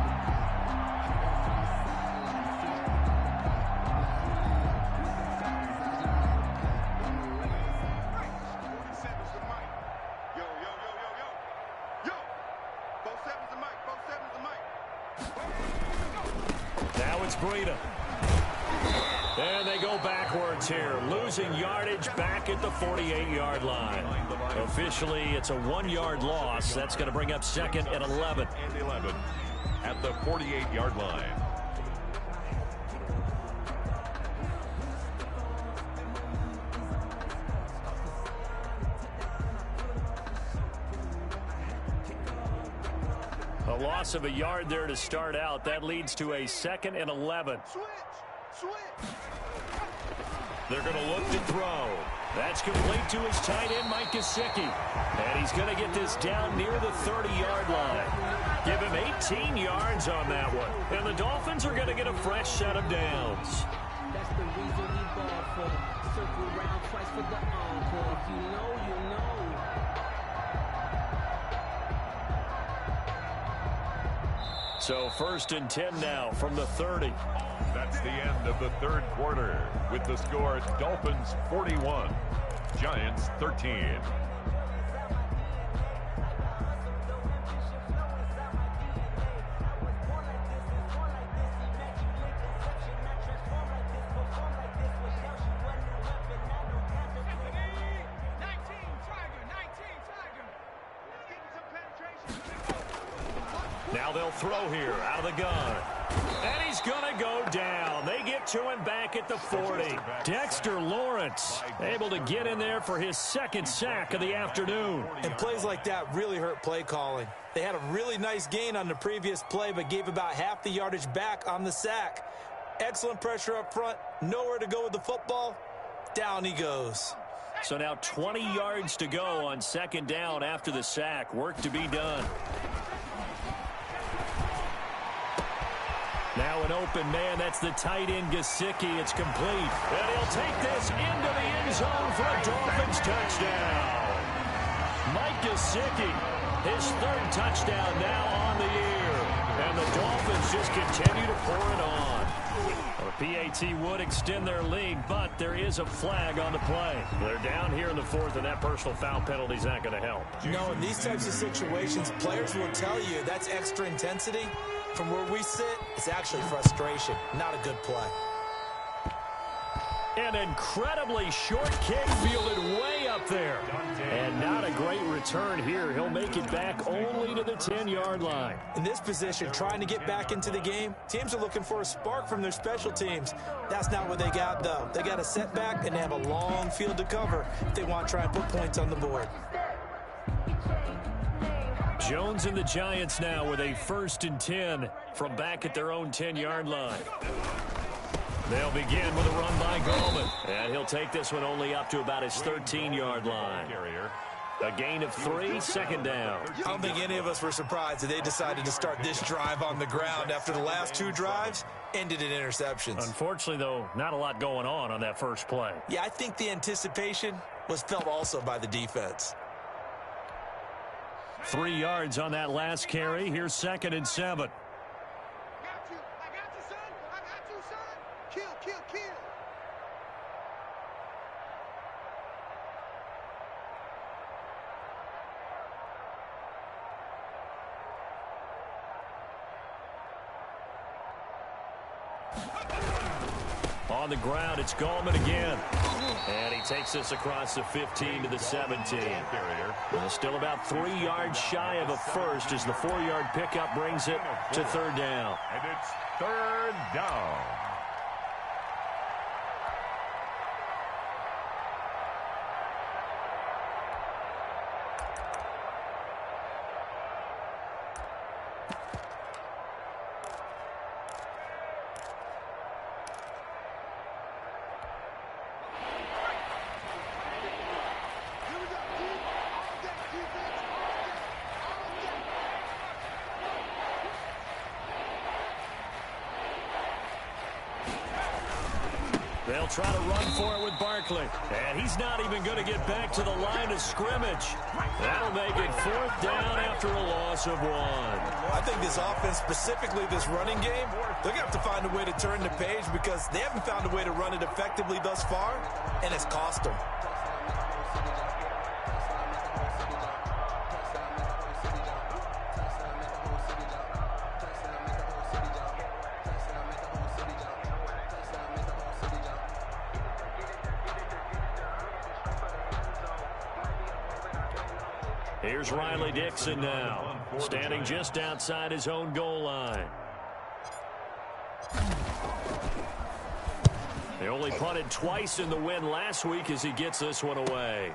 And they go backwards here, losing yardage back at the 48-yard line. Officially, it's a 1-yard loss. That's going to bring up 2nd and 11. And 11 at the 48-yard line. A loss of a yard there to start out. That leads to a 2nd and 11. Switch. They're going to look to throw. That's complete to his tight end, Mike Gesicki. And he's going to get this down near the 30-yard line. Give him 18 yards on that one. And the Dolphins are going to get a fresh set of downs. That's the reason we ball for. Circle around twice for the encore. If you know, you know. So 1st and 10 now from the 30. That's the end of the 3rd quarter with the score Dolphins 41, Giants 13. Now they'll throw here out of the gun. And he's going to go down. They get to him back at the 40. Dexter Lawrence able to get in there for his second sack of the afternoon. And plays like that really hurt play calling. They had a really nice gain on the previous play, but gave about half the yardage back on the sack. Excellent pressure up front. Nowhere to go with the football. Down he goes. So now 20 yards to go on second down after the sack. Work to be done. Now an open man. That's the tight end, Gesicki. It's complete. And he'll take this into the end zone for a Dolphins touchdown. Mike Gesicki, his third touchdown now on the year. And the Dolphins just continue to pour it on. PAT would extend their lead, but there is a flag on the play. They're down here in the fourth, and that personal foul penalty is not going to help. No, in these types of situations, players will tell you that's extra intensity. From where we sit, it's actually frustration, not a good play. An incredibly short kick fielded way up there. And not a great return here. He'll make it back only to the 10-yard line. In this position, trying to get back into the game, teams are looking for a spark from their special teams. That's not what they got, though. They got a setback, and they have a long field to cover if they want to try and put points on the board. Jones and the Giants now with a 1st and 10 from back at their own 10-yard line. They'll begin with a run by Gallman. And he'll take this one only up to about his 13-yard line. A gain of 3, second down. I don't think any of us were surprised that they decided to start this drive on the ground after the last 2 drives ended in interceptions. Unfortunately, though, not a lot going on that first play. Yeah, I think the anticipation was felt also by the defense. 3 yards on that last carry. Here's 2nd and 7. On the ground, it's Gallman again. And he takes this across the 15 to the 17. Well, still about 3 yards shy of a first as the 4-yard pickup brings it to 3rd down. And it's 3rd down. They'll try to run for it with Barkley. And he's not even going to get back to the line of scrimmage. That'll make it 4th down after a loss of 1. I think this offense, specifically this running game, they're going to have to find a way to turn the page because they haven't found a way to run it effectively thus far, and it's cost them. Here's Riley Dixon now, standing just outside his own goal line. They only punted twice in the win last week as he gets this one away.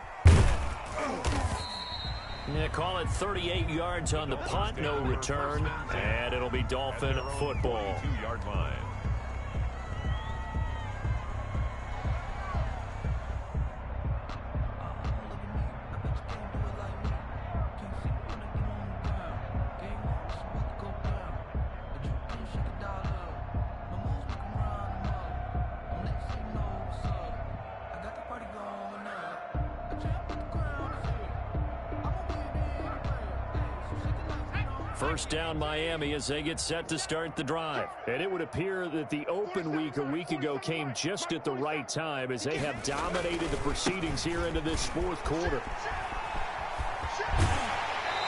Yeah, call it 38 yards on the punt, no return, and it'll be Dolphin football. 2-yard line. First down Miami as they get set to start the drive. And it would appear that the open week a week ago came just at the right time as they have dominated the proceedings here into this 4th quarter.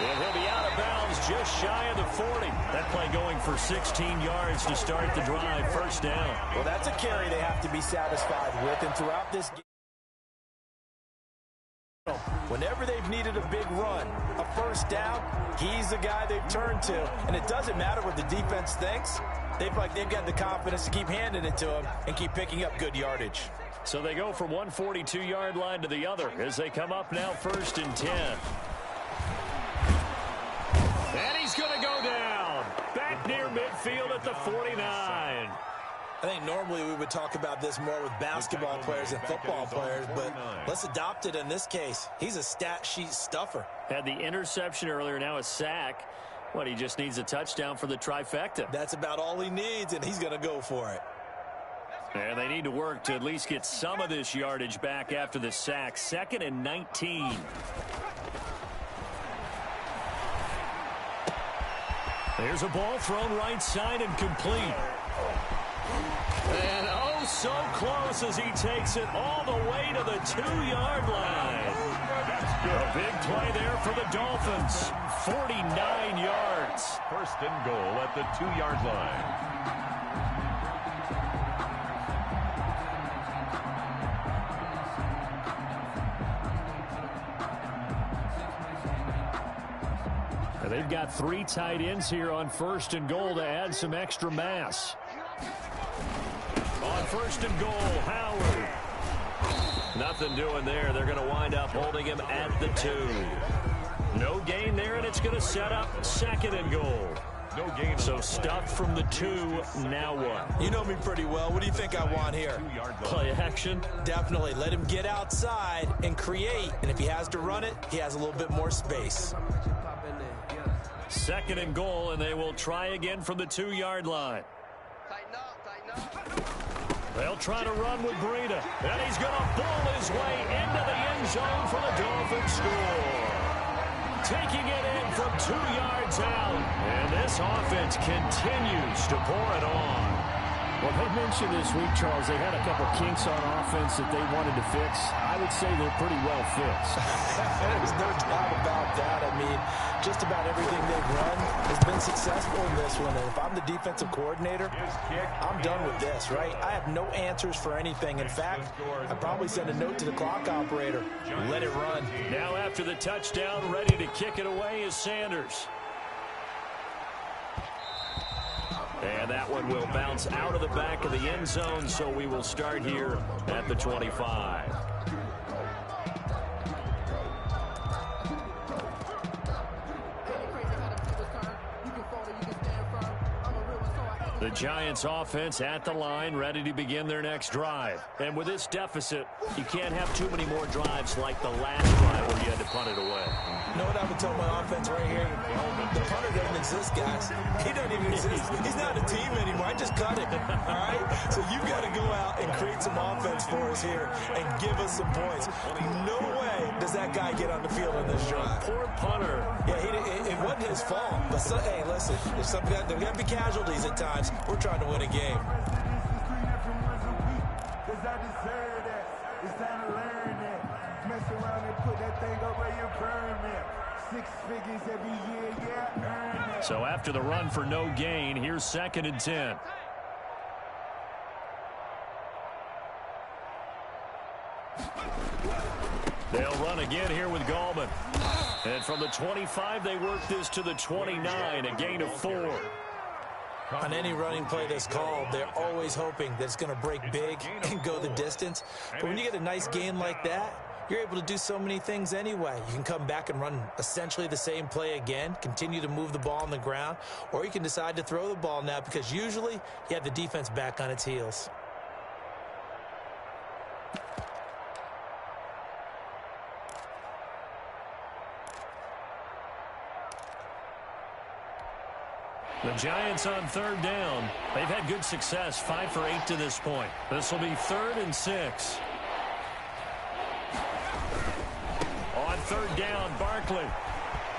And he'll be out of bounds just shy of the 40. That play going for 16 yards to start the drive. First down. Well, that's a carry they have to be satisfied with, and throughout this game, whenever they've needed a big run, a first down, he's the guy they've turned to. And it doesn't matter what the defense thinks. They've got the confidence to keep handing it to him and keep picking up good yardage. So they go from one 42-yard line to the other as they come up now 1st and 10. And he's going to go down. Back near midfield at the 49. I think normally we would talk about this more with basketball players and football players, but let's adopt it in this case. He's a stat sheet stuffer. Had the interception earlier, now a sack. What, he just needs a touchdown for the trifecta. That's about all he needs, and he's going to go for it. And they need to work to at least get some of this yardage back after the sack. 2nd and 19. There's a ball thrown right side and complete. And oh, so close as he takes it all the way to the 2-yard line. A big play there for the Dolphins. 49 yards. 1st and goal at the 2-yard line. They've got 3 tight ends here on 1st and goal to add some extra mass. On 1st and goal, Howard. Nothing doing there. They're going to wind up holding him at the 2. No gain there, and it's going to set up 2nd and goal. No gain. So stuffed from the 2. Now what? You know me pretty well. What do you think I want here? Play action? Definitely. Let him get outside and create. And if he has to run it, he has a little bit more space. 2nd and goal, and they will try again from the 2-yard line. They'll try to run with Breida. And he's going to bull his way into the end zone for the Dolphins score. Taking it in from 2 yards out. And this offense continues to pour it on. Well, they mentioned this week, Charles, they had a couple kinks on offense that they wanted to fix. I would say they're pretty well fixed. There's no doubt about that. I mean, just about everything they've run has been successful in this one. And if I'm the defensive coordinator, I'm done with this, right? I have no answers for anything. In fact, I'd probably send a note to the clock operator. Let it run. Now after the touchdown, ready to kick it away is Sanders. And that one will bounce out of the back of the end zone, so we will start here at the 25. The Giants offense at the line, ready to begin their next drive. And with this deficit, you can't have too many more drives like the last drive where you had to punt it away. You know what I would tell my offense right here? The punter doesn't exist, guys. He doesn't even exist. He's not a team anymore. I just cut him. All right? So you've got to go out and create some offense for us here and give us some points. No way does that guy get on the field in this drive. Poor punter. Yeah, it wasn't his fault. But, hey, listen, there's going to be casualties at times. We're trying to win a game. So after the run for no gain, here's 2nd and 10. They'll run again here with Gallman. And from the 25, they work this to the 29, a gain of 4. On any running play that's called, they're always hoping that it's going to break big and go the distance. But when you get a nice gain like that, you're able to do so many things anyway. You can come back and run essentially the same play again, continue to move the ball on the ground, or you can decide to throw the ball now because usually you have the defense back on its heels. The Giants on 3rd down. They've had good success, 5 for 8 to this point. This will be 3rd and 6. On 3rd down, Barkley.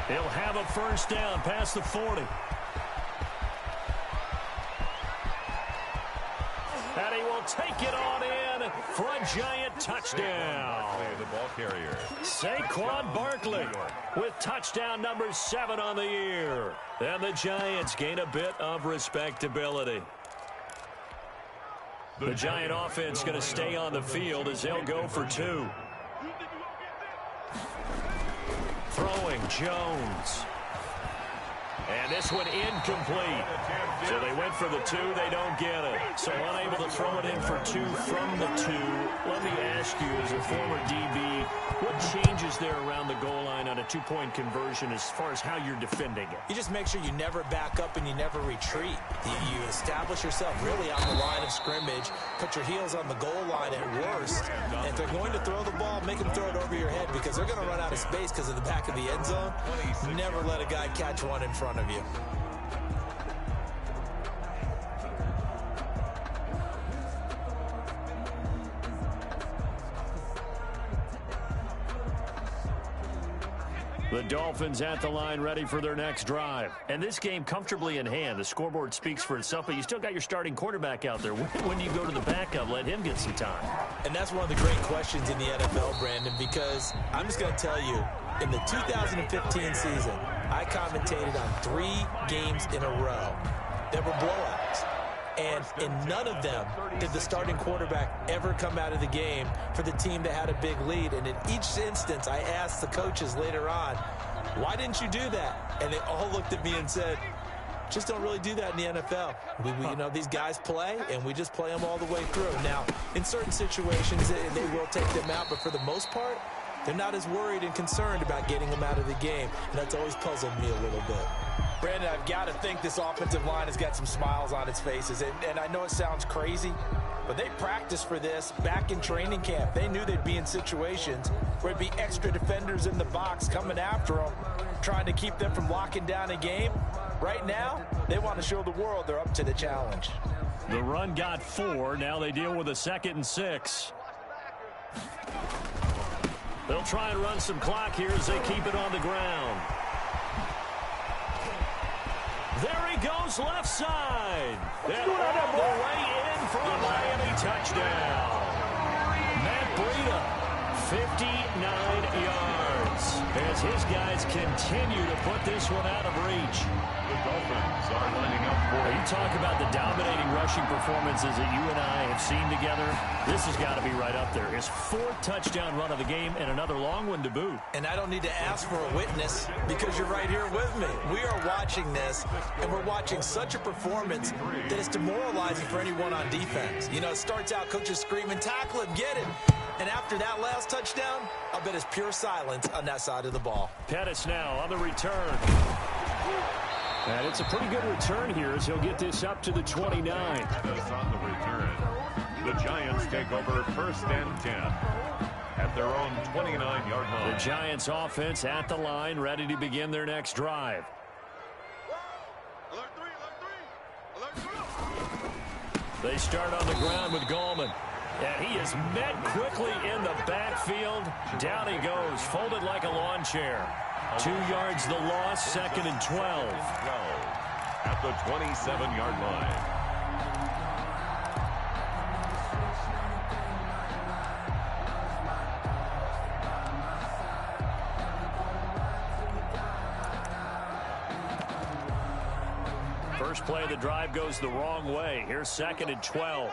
He'll have a 1st down past the 40. And he will take it on in for a Giant touchdown. The ball carrier. Saquon Barkley with touchdown number 7 on the year. And the Giants gain a bit of respectability. The Giant offense going to stay on the field as they'll go for 2. Throwing Jones. And this one incomplete. So they went for the 2. They don't get it. So unable to throw it in for 2 from the 2. Let me ask you, as a former DB, what changes there around the goal line on a 2-point conversion as far as how you're defending it? You just make sure you never back up and you never retreat. You establish yourself really on the line of scrimmage, put your heels on the goal line at worst. And if they're going to throw the ball, make them throw it over your head because they're going to run out of space because of the back of the end zone. Never let a guy catch one in front of you. The Dolphins at the line, ready for their next drive. And this game comfortably in hand. The scoreboard speaks for itself, but you still got your starting quarterback out there. When do you go to the backup? Let him get some time. And that's one of the great questions in the NFL, Brandon, because I'm just going to tell you, in the 2015 season, I commentated on 3 games in a row that were blowouts. And in none of them did the starting quarterback ever come out of the game for the team that had a big lead. And in each instance, I asked the coaches later on, why didn't you do that? And they all looked at me and said, just don't really do that in the NFL. You know, these guys play, and we just play them all the way through. Now, in certain situations, they will take them out, but for the most part, they're not as worried and concerned about getting them out of the game. And that's always puzzled me a little bit. Brandon, I've got to think this offensive line has got some smiles on its faces. And I know it sounds crazy, but they practiced for this back in training camp. They knew they'd be in situations where it'd be extra defenders in the box coming after them, trying to keep them from locking down a game. Right now, they want to show the world they're up to the challenge. The run got 4. Now they deal with a 2nd and 6. They'll try and run some clock here as they keep it on the ground. There he goes, left side. And all the way in for a Miami touchdown. Matt Breida, 59 yards. As his guys continue to put this one out of reach. The Dolphins are lining up for... You talk about the dominating rushing performances that you and I have seen together. This has got to be right up there. His 4th touchdown run of the game and another long one to boot. And I don't need to ask for a witness because you're right here with me. We are watching this, and we're watching such a performance that is demoralizing for anyone on defense. You know, it starts out coaches screaming, tackle him, get it. And after that last touchdown, I'll bet it's pure silence on that side of the ball. Pettis now on the return. And it's a pretty good return here as he'll get this up to the 29. Pettis on the return. The Giants take over 1st and 10 at their own 29-yard line. The Giants offense at the line, ready to begin their next drive. Alert 3, alert 3, alert 3. They start on the ground with Gallman. And he is met quickly in the backfield. Down he goes, folded like a lawn chair. 2 yards the loss, 2nd and 12. At the 27-yard line. First play of the drive goes the wrong way. Here's 2nd and 12.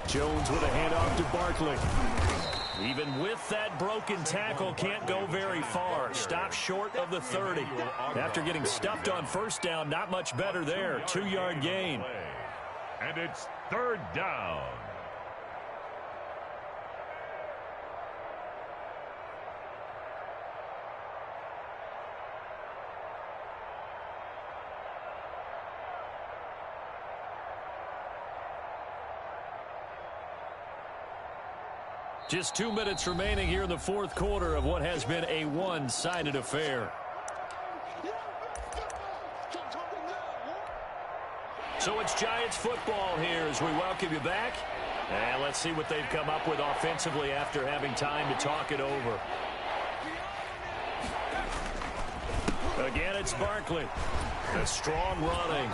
Jones with a handoff to Barkley. Even with that broken tackle, can't go very far. Stopped short of the 30. After getting stuffed on 1st down, not much better there. 2-yard gain. And it's 3rd down. Just 2 minutes remaining here in the 4th quarter of what has been a one-sided affair. So it's Giants football here as we welcome you back. And let's see what they've come up with offensively after having time to talk it over. Again, it's Barkley. The strong running.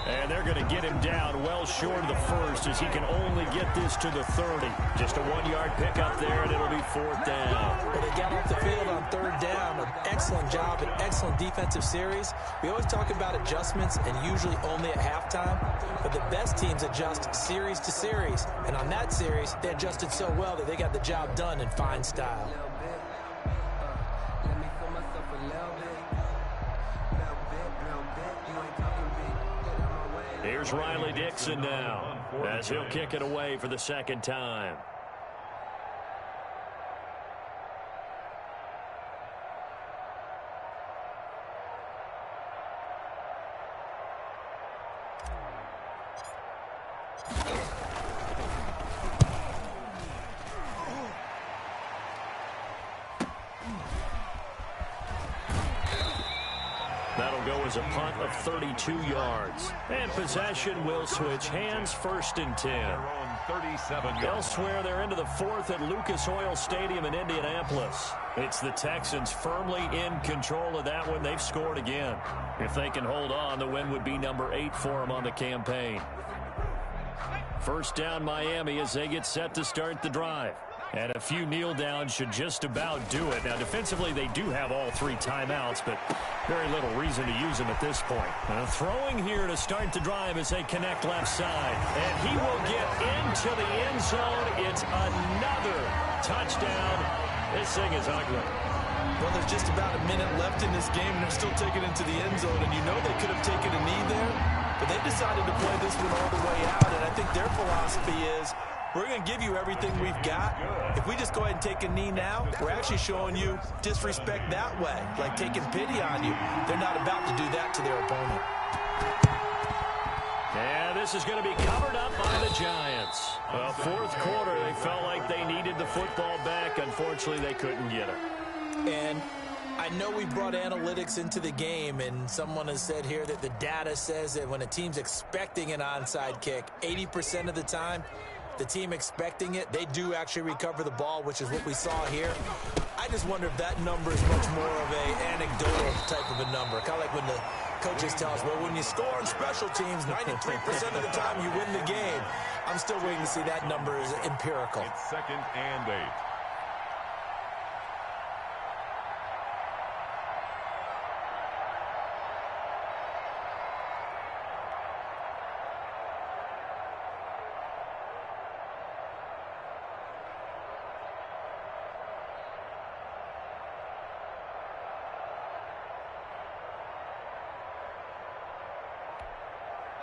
And they're going to get him down well short of the first as he can only get this to the 30. Just a 1-yard pickup there, and it'll be 4th down. But they got off the field on 3rd down. An excellent job, an excellent defensive series. We always talk about adjustments and usually only at halftime. But the best teams adjust series to series. And on that series, they adjusted so well that they got the job done in fine style. Here's Riley Dixon now as he'll kick it away for the 2nd time. That'll go as a punt of 32 yards. And possession will switch hands, 1st and 10. Elsewhere, they're into the 4th at Lucas Oil Stadium in Indianapolis. It's the Texans firmly in control of that one. They've scored again. If they can hold on, the win would be number 8 for them on the campaign. 1st down Miami as they get set to start the drive. And a few kneel downs should just about do it. Now, defensively, they do have all 3 timeouts, but very little reason to use them at this point. Throwing here to start the drive as they connect left side. And he will get into the end zone. It's another touchdown. This thing is ugly. Well, there's just about a minute left in this game, and they're still taking it to the end zone. And you know they could have taken a knee there, but they decided to play this one all the way out. And I think their philosophy is, we're going to give you everything we've got. If we just go ahead and take a knee now, we're actually showing you disrespect that way, like taking pity on you. They're not about to do that to their opponent. And this is going to be covered up by the Giants. Well, 4th quarter, they felt like they needed the football back. Unfortunately, they couldn't get it. And I know we brought analytics into the game, and someone has said here that the data says that when a team's expecting an onside kick, 80% of the time, the team expecting it, they do actually recover the ball, which is what we saw here. I just wonder if that number is much more of an anecdotal type of a number. Kind of like when the coaches tell us, well, when you score on special teams, 93% of the time you win the game. I'm still waiting to see that number is empirical. It's 2nd and 8.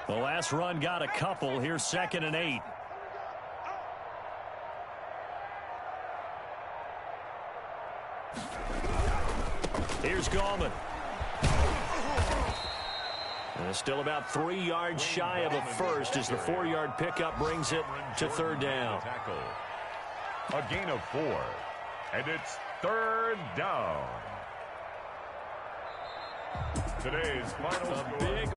The last run got a couple. Here's 2nd and 8. Here's Gallman. And still about 3 yards shy of a first as the 4-yard pickup brings it to 3rd down. A gain of 4. And it's 3rd down. Today's final score.